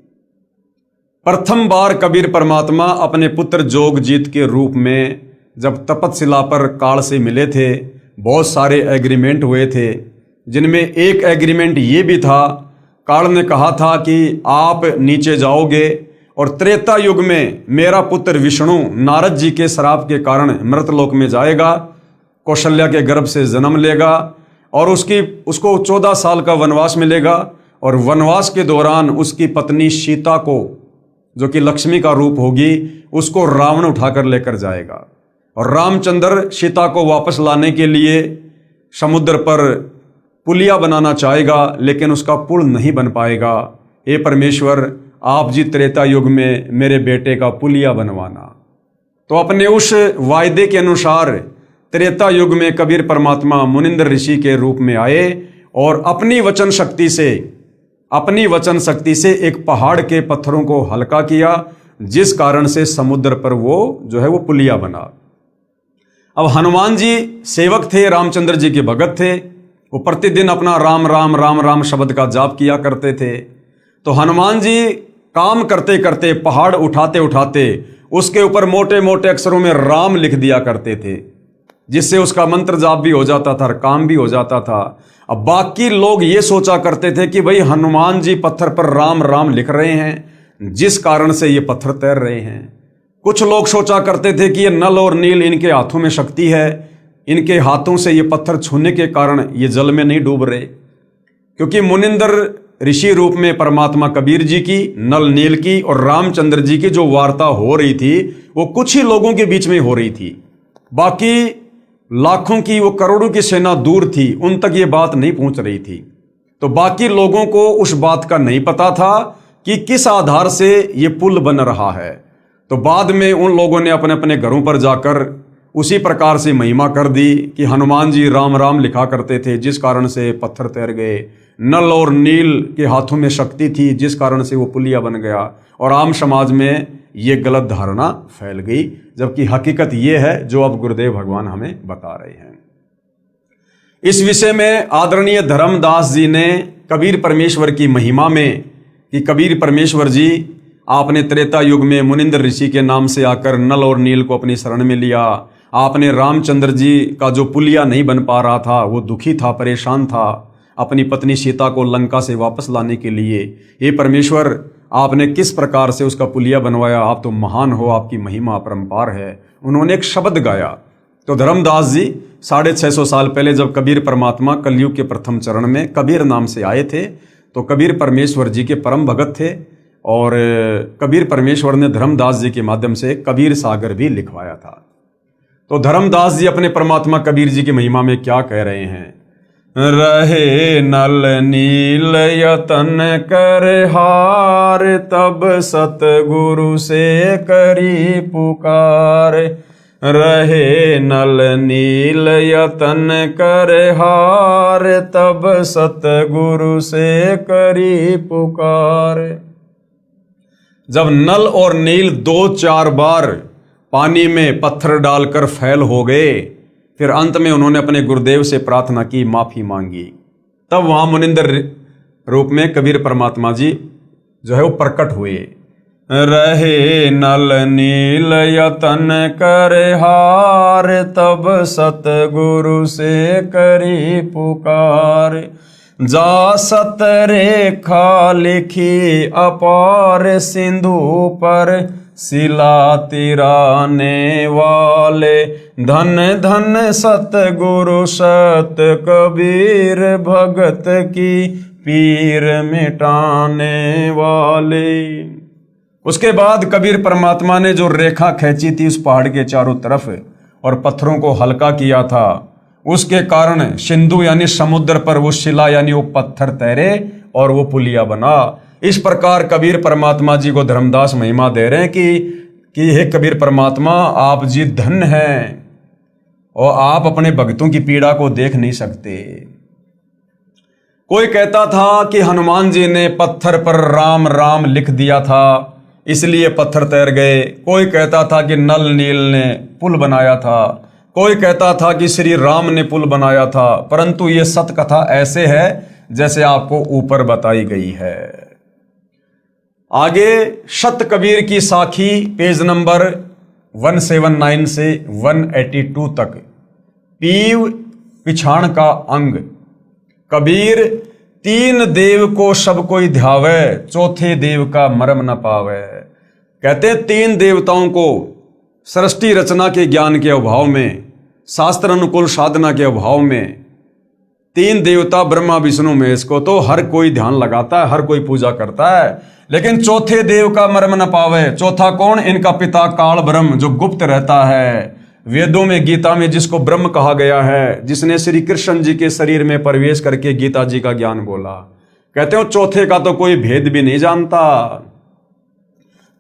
प्रथम बार कबीर परमात्मा अपने पुत्र जोगजीत के रूप में जब तपतशिला पर काल से मिले थे, बहुत सारे एग्रीमेंट हुए थे, जिनमें एक एग्रीमेंट ये भी था, काल ने कहा था कि आप नीचे जाओगे और त्रेता युग में मेरा पुत्र विष्णु नारद जी के श्राप के कारण मृतलोक में जाएगा, कौशल्या के गर्भ से जन्म लेगा और उसको 14 साल का वनवास मिलेगा, और वनवास के दौरान उसकी पत्नी सीता को, जो कि लक्ष्मी का रूप होगी, उसको रावण उठाकर लेकर जाएगा। और रामचंद्र सीता को वापस लाने के लिए समुद्र पर पुलिया बनाना चाहेगा, लेकिन उसका पुल नहीं बन पाएगा। हे परमेश्वर, आप जी त्रेता युग में मेरे बेटे का पुलिया बनवाना। तो अपने उस वायदे के अनुसार त्रेता युग में कबीर परमात्मा मुनिंद्र ऋषि के रूप में आए और अपनी वचन शक्ति से एक पहाड़ के पत्थरों को हल्का किया, जिस कारण से समुद्र पर वो पुलिया बना। अब हनुमान जी सेवक थे, रामचंद्र जी के भगत थे। वो प्रतिदिन अपना राम राम राम राम शब्द का जाप किया करते थे। तो हनुमान जी काम करते करते, पहाड़ उठाते उठाते उसके ऊपर मोटे मोटे अक्षरों में राम लिख दिया करते थे, जिससे उसका मंत्र जाप भी हो जाता था और काम भी हो जाता था। अब बाकी लोग ये सोचा करते थे कि भाई हनुमान जी पत्थर पर राम राम लिख रहे हैं, जिस कारण से ये पत्थर तैर रहे हैं। कुछ लोग सोचा करते थे कि ये नल और नील इनके हाथों में शक्ति है, इनके हाथों से ये पत्थर छूने के कारण ये जल में नहीं डूब रहे। क्योंकि मुनिंद्र ऋषि रूप में परमात्मा कबीर जी की, नल नील की और रामचंद्र जी की जो वार्ता हो रही थी, वो कुछ ही लोगों के बीच में हो रही थी। बाकी लाखों की, वो करोड़ों की सेना दूर थी, उन तक ये बात नहीं पहुंच रही थी। तो बाकी लोगों को उस बात का नहीं पता था कि किस आधार से ये पुल बन रहा है। तो बाद में उन लोगों ने अपने अपने घरों पर जाकर उसी प्रकार से महिमा कर दी कि हनुमान जी राम राम लिखा करते थे, जिस कारण से पत्थर तैर गए। नल और नील के हाथों में शक्ति थी, जिस कारण से वो पुलिया बन गया। और आम समाज में ये गलत धारणा फैल गई, जबकि हकीकत ये है जो अब गुरुदेव भगवान हमें बता रहे हैं। इस विषय में आदरणीय धर्मदास जी ने कबीर परमेश्वर की महिमा में कि कबीर परमेश्वर जी आपने त्रेता युग में मुनिंद्र ऋषि के नाम से आकर नल और नील को अपनी शरण में लिया। आपने रामचंद्र जी का जो पुलिया नहीं बन पा रहा था, वो दुखी था, परेशान था, अपनी पत्नी सीता को लंका से वापस लाने के लिए। ये परमेश्वर, आपने किस प्रकार से उसका पुलिया बनवाया, आप तो महान हो, आपकी महिमा अपरंपार है। उन्होंने एक शब्द गाया। तो धर्मदास जी 650 साल पहले जब कबीर परमात्मा कलयुग के प्रथम चरण में कबीर नाम से आए थे, तो कबीर परमेश्वर जी के परम भगत थे, और कबीर परमेश्वर ने धर्मदास जी के माध्यम से कबीर सागर भी लिखवाया था। तो धर्मदास जी अपने परमात्मा कबीर जी की महिमा में क्या कह रहे हैं? रहे नल नील यतन कर हार, तब सतगुरु से करी पुकार। रहे नल नील यतन कर हार, तब सतगुरु से करी पुकार। जब नल और नील 2-4 बार पानी में पत्थर डालकर फैल हो गए, फिर अंत में उन्होंने अपने गुरुदेव से प्रार्थना की, माफी मांगी। तब वहां मुनिंद्र रूप में कबीर परमात्मा जी वो प्रकट हुए। रहे नल नील यतन कर हार, तब सतगुरु से करी पुकार। जा सत रेखा लिखी अपार, सिंधु पर शिला तिराने वाले। धन धन सतगुरु सत कबीर, भगत की पीर मिटाने वाले। उसके बाद कबीर परमात्मा ने जो रेखा खींची थी उस पहाड़ के चारों तरफ और पत्थरों को हल्का किया था, उसके कारण सिंधु यानी समुद्र पर वो शिला यानी वो पत्थर तैरे और वो पुलिया बना। इस प्रकार कबीर परमात्मा जी को धर्मदास महिमा दे रहे हैं कि हे कबीर परमात्मा, आप जी धन्य हैं और आप अपने भक्तों की पीड़ा को देख नहीं सकते। कोई कहता था कि हनुमान जी ने पत्थर पर राम राम लिख दिया था, इसलिए पत्थर तैर गए। कोई कहता था कि नल नील ने पुल बनाया था। कोई कहता था कि श्री राम ने पुल बनाया था। परंतु ये सत कथा ऐसे है जैसे आपको ऊपर बताई गई है। आगे सत कबीर की साखी पेज नंबर 179 से 182 तक। पीव पिछाण का अंग। कबीर 3 देव को सब कोई ध्यावे, चौथे देव का मरम न पावे। कहते 3 देवताओं को सृष्टि रचना के ज्ञान के अभाव में, शास्त्र अनुकूल साधना के अभाव में तीन देवता ब्रह्मा विष्णु महेश को तो हर कोई ध्यान लगाता है, हर कोई पूजा करता है, लेकिन चौथे देव का मर्म न पावे। चौथा कौन? इनका पिता काल ब्रह्म, जो गुप्त रहता है। वेदों में, गीता में जिसको ब्रह्म कहा गया है, जिसने श्री कृष्ण जी के शरीर में प्रवेश करके गीता जी का ज्ञान बोला, कहते हो चौथे का तो कोई भेद भी नहीं जानता।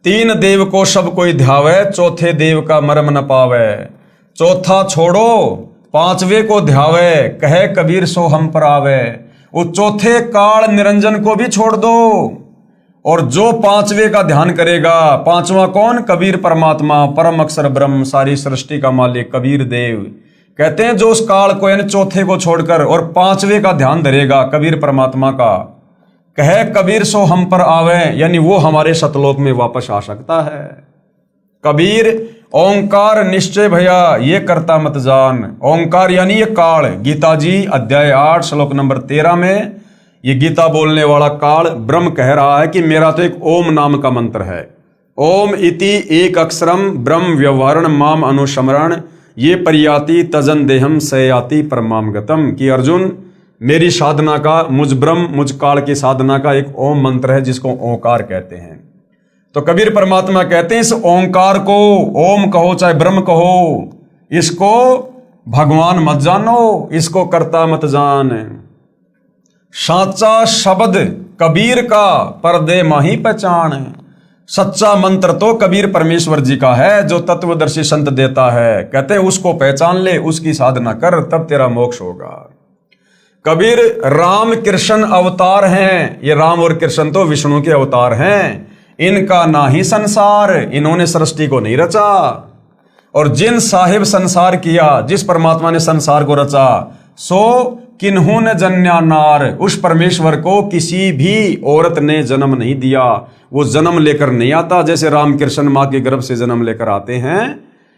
तीन देव को सब कोई ध्यावे, चौथे देव का मर्म न पावे। चौथा छोड़ो, पांचवे को ध्यावे, कहे कबीर सो हम पर आवे। वो चौथे काल निरंजन को भी छोड़ दो, और जो पांचवे का ध्यान करेगा, पांचवा कौन? कबीर परमात्मा, परम अक्षर ब्रह्म, सारी सृष्टि का मालिक कबीर देव। कहते हैं जो उस काल को यानी चौथे को छोड़कर और पांचवे का ध्यान धरेगा, कबीर परमात्मा का, कहे कबीर सो हम पर आवे, यानी वो हमारे सतलोक में वापस आ सकता है। कबीर ओंकार निश्चय भैया ये करता मत जान। ओंकार यानी ये काल। गीता जी अध्याय 8 श्लोक नंबर 13 में ये गीता बोलने वाला काल ब्रह्म कह रहा है कि मेरा तो एक ओम नाम का मंत्र है। ओम इति एक अक्षरम ब्रह्म व्यवहारण माम अनुस्मरण ये परियाति तजन देहम सयाति परमाम गतम। कि अर्जुन, मेरी साधना का, मुझ ब्रह्म, मुझ काल की साधना का एक ओम मंत्र है जिसको ओंकार कहते हैं। तो कबीर परमात्मा कहते हैं इस ओंकार को, ओम कहो चाहे ब्रह्म कहो, इसको भगवान मत जानो, इसको करता मत जान। साचा शब्द कबीर का पर्दे माही पहचान। सच्चा मंत्र तो कबीर परमेश्वर जी का है, जो तत्वदर्शी संत देता है। कहते हैं उसको पहचान ले, उसकी साधना कर, तब तेरा मोक्ष होगा। कबीर राम कृष्ण अवतार हैं। ये राम और कृष्ण तो विष्णु के अवतार हैं। इनका ना ही संसार, इन्होंने सृष्टि को नहीं रचा। और जिन साहिब संसार किया, जिस परमात्मा ने संसार को रचा, सो किन्हों ने जन्या नार, उस परमेश्वर को किसी भी औरत ने जन्म नहीं दिया। वो जन्म लेकर नहीं आता, जैसे राम कृष्ण माँ के गर्भ से जन्म लेकर आते हैं।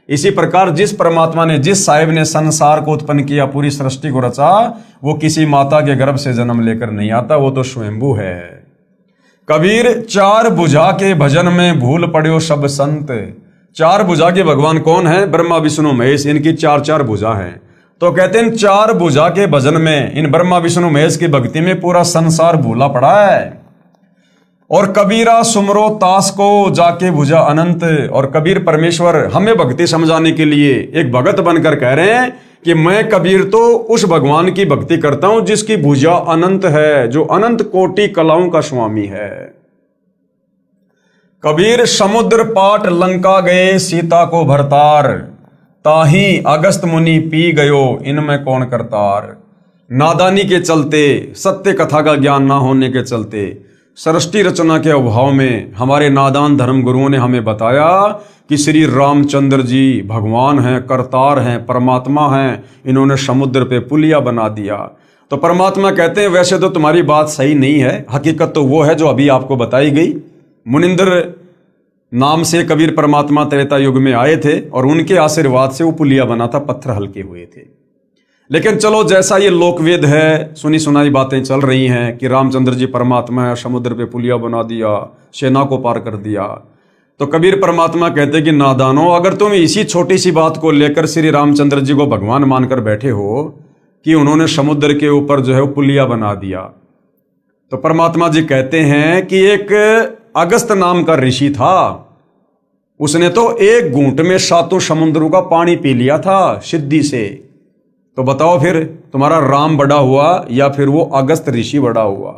इसी प्रकार जिस परमात्मा ने, जिस साहिब ने संसार को उत्पन्न किया, पूरी सृष्टि को रचा, वो किसी माता के गर्भ से जन्म लेकर नहीं आता, वो तो स्वयंभू है। कबीर चार भुजा के भजन में भूल पड़े सब संत। चार भुजा के भगवान कौन है? ब्रह्मा विष्णु महेश, इनकी चार चार भुजा हैं। तो कहते हैं चार भुजा के भजन में, इन ब्रह्मा विष्णु महेश की भक्ति में पूरा संसार भूला पड़ा है। और कबीरा सुमरो तास को जाके भुजा अनंत। और कबीर परमेश्वर हमें भक्ति समझाने के लिए एक भगत बनकर कह रहे हैं कि मैं कबीर तो उस भगवान की भक्ति करता हूं जिसकी भुजा अनंत है, जो अनंत कोटि कलाओं का स्वामी है। कबीर समुद्र पाट लंका गए सीता को भरतार, ताही अगस्त मुनि पी गयो इनमें कौन करतार। नादानी के चलते, सत्य कथा का ज्ञान ना होने के चलते, सृष्टि रचना के अभाव में हमारे नादान धर्म गुरुओं ने हमें बताया कि श्री रामचंद्र जी भगवान हैं, करतार हैं, परमात्मा हैं। इन्होंने समुद्र पे पुलिया बना दिया। तो परमात्मा कहते हैं वैसे तो तुम्हारी बात सही नहीं है, हकीकत तो वो है जो अभी आपको बताई गई। मुनिंद्र नाम से कबीर परमात्मा त्रेता युग में आए थे और उनके आशीर्वाद से वो पुलिया बना था, पत्थर हल्के हुए थे। लेकिन चलो, जैसा ये लोकवेद है, सुनी सुनाई बातें चल रही हैं कि रामचंद्र जी परमात्मा है, समुद्र पे पुलिया बना दिया, सेना को पार कर दिया। तो कबीर परमात्मा कहते कि नादानो, अगर तुम इसी छोटी सी बात को लेकर श्री रामचंद्र जी को भगवान मानकर बैठे हो कि उन्होंने समुद्र के ऊपर जो है वो पुलिया बना दिया, तो परमात्मा जी कहते हैं कि एक अगस्त नाम का ऋषि था, उसने तो एक घूंट में 7 समुद्रों का पानी पी लिया था सिद्धि से। तो बताओ फिर तुम्हारा राम बड़ा हुआ या फिर वो अगस्त ऋषि बड़ा हुआ?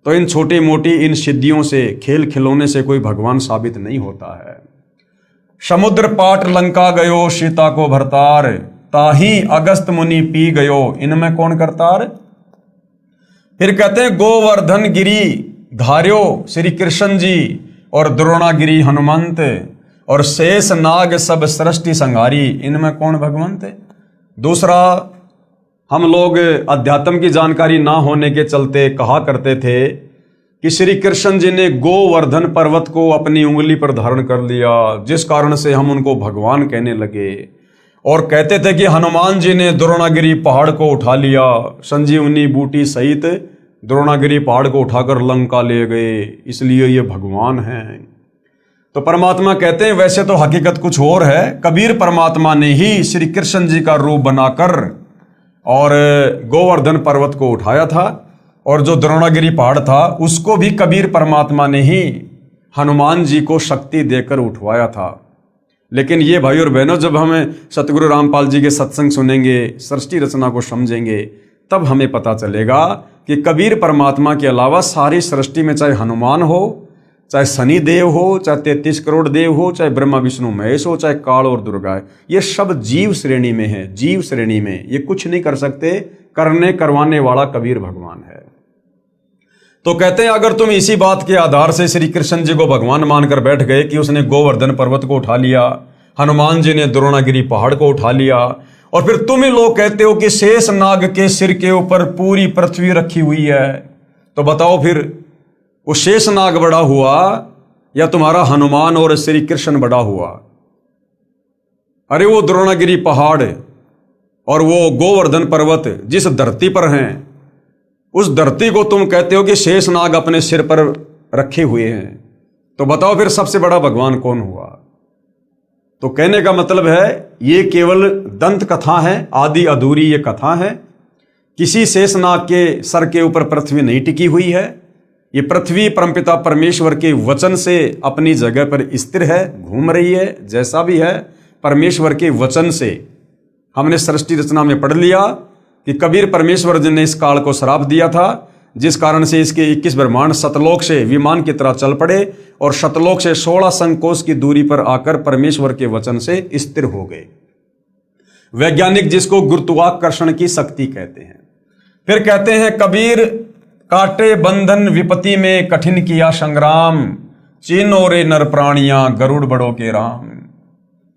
तो इन छोटी मोटी इन सिद्धियों से, खेल खिलौने से कोई भगवान साबित नहीं होता है। समुद्र पाट लंका गयो सीता को भरतार, ताही अगस्त मुनि पी गयो इनमें कौन करतार। फिर कहते हैं गोवर्धन गिरी धार्यो श्री कृष्ण जी और द्रोणागिरी हनुमंत, और शेष नाग सब सृष्टि संहारी इनमें कौन भगवंत। दूसरा, हम लोग अध्यात्म की जानकारी ना होने के चलते कहा करते थे कि श्री कृष्ण जी ने गोवर्धन पर्वत को अपनी उंगली पर धारण कर लिया, जिस कारण से हम उनको भगवान कहने लगे। और कहते थे कि हनुमान जी ने द्रोणागिरी पहाड़ को उठा लिया, संजीवनी बूटी सहित द्रोणागिरी पहाड़ को उठाकर लंका ले गए, इसलिए ये भगवान हैं। तो परमात्मा कहते हैं वैसे तो हकीकत कुछ और है। कबीर परमात्मा ने ही श्री कृष्ण जी का रूप बनाकर और गोवर्धन पर्वत को उठाया था, और जो द्रोणागिरी पहाड़ था उसको भी कबीर परमात्मा ने ही हनुमान जी को शक्ति देकर उठवाया था। लेकिन ये भाई और बहनों, जब हमें सतगुरु रामपाल जी के सत्संग सुनेंगे, सृष्टि रचना को समझेंगे, तब हमें पता चलेगा कि कबीर परमात्मा के अलावा सारी सृष्टि में चाहे हनुमान हो, चाहे शनि देव हो, चाहे 33 करोड़ देव हो, चाहे ब्रह्मा विष्णु महेश हो, चाहे काल और दुर्गा है, ये सब जीव श्रेणी में है। जीव श्रेणी में ये कुछ नहीं कर सकते, करने करवाने वाला कबीर भगवान है। तो कहते हैं अगर तुम इसी बात के आधार से श्री कृष्ण जी को भगवान मानकर बैठ गए कि उसने गोवर्धन पर्वत को उठा लिया, हनुमान जी ने द्रोणागिरी पहाड़ को उठा लिया, और फिर तुम ही लोग कहते हो कि शेष नाग के सिर के ऊपर पूरी पृथ्वी रखी हुई है, तो बताओ फिर वो शेष नाग बड़ा हुआ या तुम्हारा हनुमान और श्री कृष्ण बड़ा हुआ? अरे वो द्रोणागिरी पहाड़ और वो गोवर्धन पर्वत जिस धरती पर हैं, उस धरती को तुम कहते हो कि शेष नाग अपने सिर पर रखे हुए हैं, तो बताओ फिर सबसे बड़ा भगवान कौन हुआ? तो कहने का मतलब है ये केवल दंत कथा है, आदि अधूरी ये कथा है। किसी शेष नाग के सर के ऊपर पृथ्वी नहीं टिकी हुई है। ये पृथ्वी परमपिता परमेश्वर के वचन से अपनी जगह पर स्थिर है, घूम रही है। जैसा भी है परमेश्वर के वचन से, हमने सृष्टि रचना में पढ़ लिया कि कबीर परमेश्वर जी ने इस काल को श्राप दिया था, जिस कारण से इसके 21 ब्रह्मांड सतलोक से विमान की तरह चल पड़े और सतलोक से 16 संकोश की दूरी पर आकर परमेश्वर के वचन से स्थिर हो गए। वैज्ञानिक जिसको गुरुत्वाकर्षण की शक्ति कहते हैं। फिर कहते हैं कबीर काटे बंधन विपत्ति में कठिन किया संग्राम, चीनो रे नर प्राणियां गरुड़ बड़ों के राम।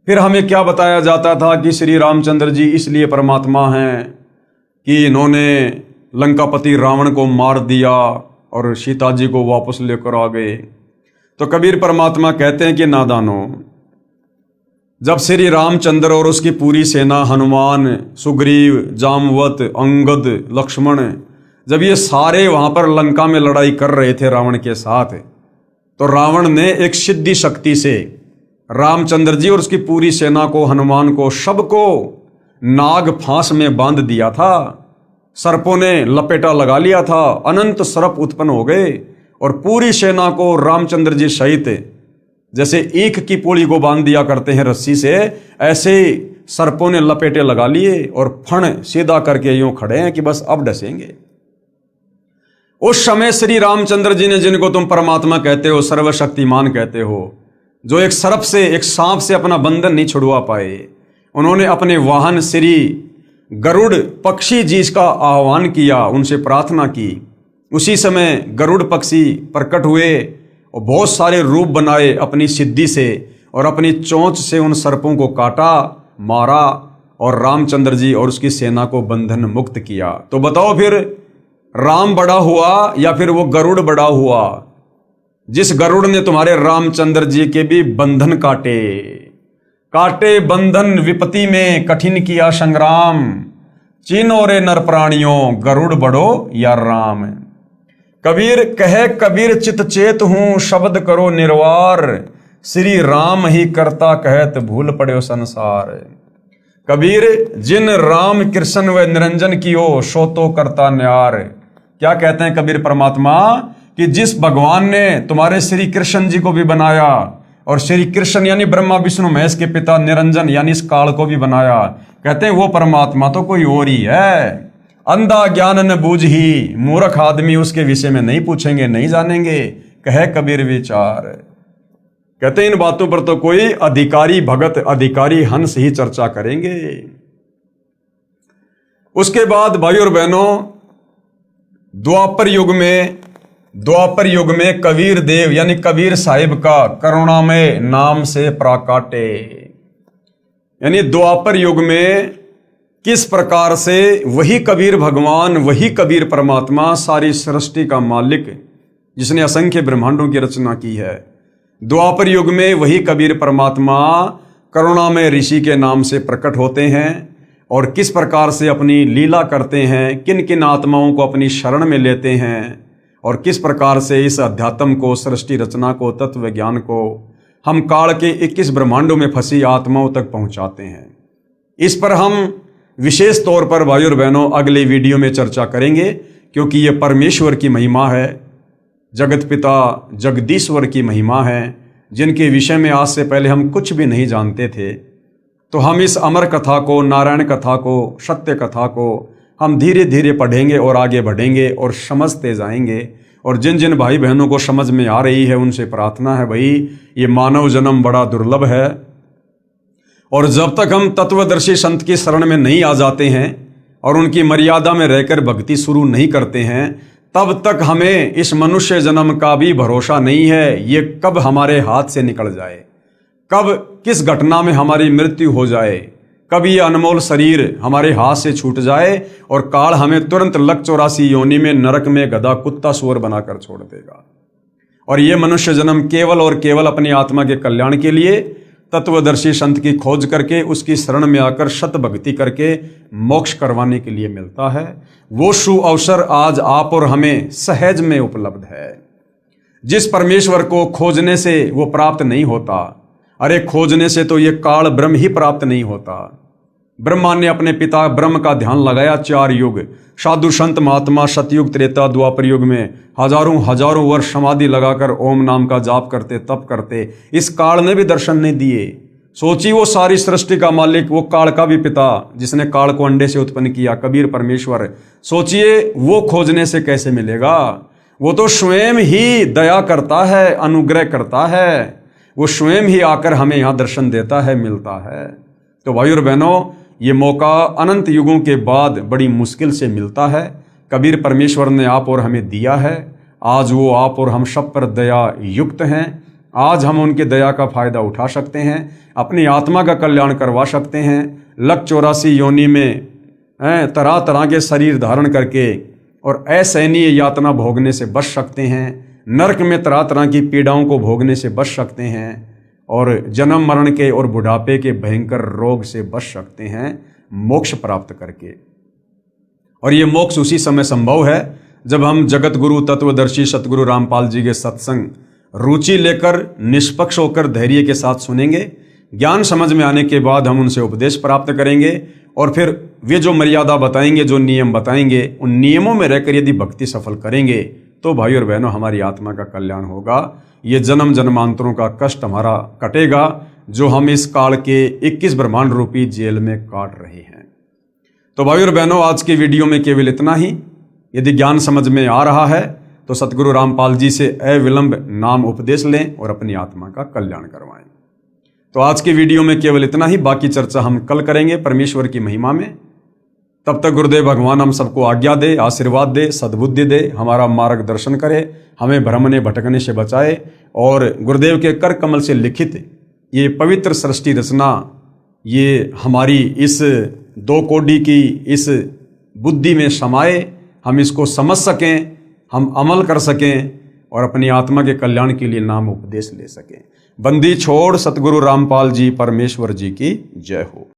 फिर हमें क्या बताया जाता था कि श्री रामचंद्र जी इसलिए परमात्मा हैं कि इन्होंने लंकापति रावण को मार दिया और सीता जी को वापस लेकर आ गए। तो कबीर परमात्मा कहते हैं कि नादानों, जब श्री रामचंद्र और उसकी पूरी सेना हनुमान, सुग्रीव, जामवत, अंगद, लक्ष्मण, जब ये सारे वहां पर लंका में लड़ाई कर रहे थे रावण के साथ, तो रावण ने एक सिद्धि शक्ति से रामचंद्र जी और उसकी पूरी सेना को, हनुमान को, सबको नाग फांस में बांध दिया था। सर्पों ने लपेटा लगा लिया था, अनंत सर्प उत्पन्न हो गए और पूरी सेना को रामचंद्र जी सहित जैसे ईख की पुली को बांध दिया करते हैं रस्सी से, ऐसे सर्पों ने लपेटे लगा लिए और फण सीधा करके यूं खड़े हैं कि बस अब डसेंगे। उस समय श्री रामचंद्र जी ने, जिनको तुम परमात्मा कहते हो, सर्वशक्तिमान कहते हो, जो एक सर्प से, एक सांप से अपना बंधन नहीं छुड़वा पाए, उन्होंने अपने वाहन श्री गरुड़ पक्षी जी का आह्वान किया, उनसे प्रार्थना की। उसी समय गरुड़ पक्षी प्रकट हुए और बहुत सारे रूप बनाए अपनी सिद्धि से, और अपनी चोंच से उन सर्पों को काटा, मारा और रामचंद्र जी और उसकी सेना को बंधन मुक्त किया। तो बताओ फिर राम बड़ा हुआ या फिर वो गरुड़ बड़ा हुआ, जिस गरुड़ ने तुम्हारे रामचंद्र जी के भी बंधन काटे? काटे बंधन विपत्ति में कठिन किया संग्राम, चीनो रे नर प्राणियों गरुड़ बड़ो या राम। कबीर कहे कबीर चित चेत हूं शब्द करो निर्वार, श्री राम ही करता कहत भूल पड़े संसार। कबीर जिन राम कृष्ण व निरंजन कियो सो तो करता न्यार। क्या कहते हैं कबीर परमात्मा कि जिस भगवान ने तुम्हारे श्री कृष्ण जी को भी बनाया, और श्री कृष्ण यानी ब्रह्मा विष्णु महेश के पिता, निरंजन यानी इस काल को भी बनाया, कहते हैं वो परमात्मा तो कोई और ही है। अंधा ज्ञान न बूझ ही, मूर्ख आदमी उसके विषय में नहीं पूछेंगे, नहीं जानेंगे, कहे कबीर विचार। कहते हैं इन बातों पर तो कोई अधिकारी भगत, अधिकारी हंस ही चर्चा करेंगे। उसके बाद भाई और बहनों, द्वापर युग में कबीर देव यानी कबीर साहिब का करुणामय नाम से प्राकाटे, यानी द्वापर युग में किस प्रकार से वही कबीर भगवान, वही कबीर परमात्मा, सारी सृष्टि का मालिक, जिसने असंख्य ब्रह्मांडों की रचना की है, द्वापर युग में वही कबीर परमात्मा करुणामय ऋषि के नाम से प्रकट होते हैं और किस प्रकार से अपनी लीला करते हैं, किन किन आत्माओं को अपनी शरण में लेते हैं, और किस प्रकार से इस अध्यात्म को, सृष्टि रचना को, तत्व ज्ञान को हम काल के 21 ब्रह्मांडों में फंसी आत्माओं तक पहुंचाते हैं। इस पर हम विशेष तौर पर भाई और बहनों अगले वीडियो में चर्चा करेंगे, क्योंकि ये परमेश्वर की महिमा है, जगत पिता जगदीश्वर की महिमा है, जिनके विषय में आज से पहले हम कुछ भी नहीं जानते थे। तो हम इस अमर कथा को, नारायण कथा को, सत्य कथा को हम धीरे धीरे पढ़ेंगे और आगे बढ़ेंगे और समझते जाएंगे। और जिन जिन भाई बहनों को समझ में आ रही है उनसे प्रार्थना है, भाई ये मानव जन्म बड़ा दुर्लभ है, और जब तक हम तत्वदर्शी संत की शरण में नहीं आ जाते हैं और उनकी मर्यादा में रहकर भक्ति शुरू नहीं करते हैं, तब तक हमें इस मनुष्य जन्म का भी भरोसा नहीं है। ये कब हमारे हाथ से निकल जाए, कब किस घटना में हमारी मृत्यु हो जाए, कब ये अनमोल शरीर हमारे हाथ से छूट जाए और काल हमें तुरंत लक 84 योनि में, नरक में गधा कुत्ता सुअर बनाकर छोड़ देगा। और ये मनुष्य जन्म केवल और केवल अपनी आत्मा के कल्याण के लिए तत्वदर्शी संत की खोज करके, उसकी शरण में आकर सत भक्ति करके मोक्ष करवाने के लिए मिलता है। वो शु अवसर आज आप और हमें सहज में उपलब्ध है। जिस परमेश्वर को खोजने से वो प्राप्त नहीं होता, अरे खोजने से तो ये काल ब्रह्म ही प्राप्त नहीं होता। ब्रह्मा ने अपने पिता ब्रह्म का ध्यान लगाया 4 युग, साधु संत महात्मा सतयुग त्रेता द्वापर युग में हजारों हजारों वर्ष समाधि लगाकर ओम नाम का जाप करते, तप करते, इस काल ने भी दर्शन नहीं दिए। सोची वो सारी सृष्टि का मालिक, वो काल का भी पिता, जिसने काल को अंडे से उत्पन्न किया, कबीर परमेश्वर, सोचिए वो खोजने से कैसे मिलेगा। वो तो स्वयं ही दया करता है, अनुग्रह करता है, वो स्वयं ही आकर हमें यहाँ दर्शन देता है, मिलता है। तो भाई और बहनों, ये मौका अनंत युगों के बाद बड़ी मुश्किल से मिलता है। कबीर परमेश्वर ने आप और हमें दिया है। आज वो आप और हम सब पर दया युक्त हैं। आज हम उनकी दया का फायदा उठा सकते हैं, अपनी आत्मा का कल्याण करवा सकते हैं। लक 84 योनि में तरह तरह के शरीर धारण करके और असहनीय यातना भोगने से बच सकते हैं। नरक में तरह तरह की पीड़ाओं को भोगने से बच सकते हैं और जन्म मरण के और बुढ़ापे के भयंकर रोग से बच सकते हैं मोक्ष प्राप्त करके। और ये मोक्ष उसी समय संभव है जब हम जगत गुरु तत्वदर्शी सतगुरु रामपाल जी के सत्संग रुचि लेकर, निष्पक्ष होकर, धैर्य के साथ सुनेंगे। ज्ञान समझ में आने के बाद हम उनसे उपदेश प्राप्त करेंगे और फिर वे जो मर्यादा बताएंगे, जो नियम बताएंगे, उन नियमों में रहकर यदि भक्ति सफल करेंगे तो भाई और बहनों हमारी आत्मा का कल्याण होगा। ये जन्म जन्मांतरों का कष्ट हमारा कटेगा जो हम इस काल के 21 ब्रह्मांड रूपी जेल में काट रहे हैं। तो भाई और बहनों, आज की वीडियो में केवल इतना ही। यदि ज्ञान समझ में आ रहा है तो सतगुरु रामपाल जी से अविलंब नाम उपदेश लें और अपनी आत्मा का कल्याण करवाएं। तो आज की वीडियो में केवल इतना ही, बाकी चर्चा हम कल करेंगे परमेश्वर की महिमा में। तब तक गुरुदेव भगवान हम सबको आज्ञा दे, आशीर्वाद दे, सद्बुद्धि दे, हमारा मार्गदर्शन करे, हमें भ्रमने भटकने से बचाए और गुरुदेव के कर कमल से लिखित ये पवित्र सृष्टि रचना, ये हमारी इस 2 कोडी की इस बुद्धि में समाये, हम इसको समझ सकें, हम अमल कर सकें और अपनी आत्मा के कल्याण के लिए नाम उपदेश ले सकें। बंदी छोड़ सतगुरु रामपाल जी परमेश्वर जी की जय हो।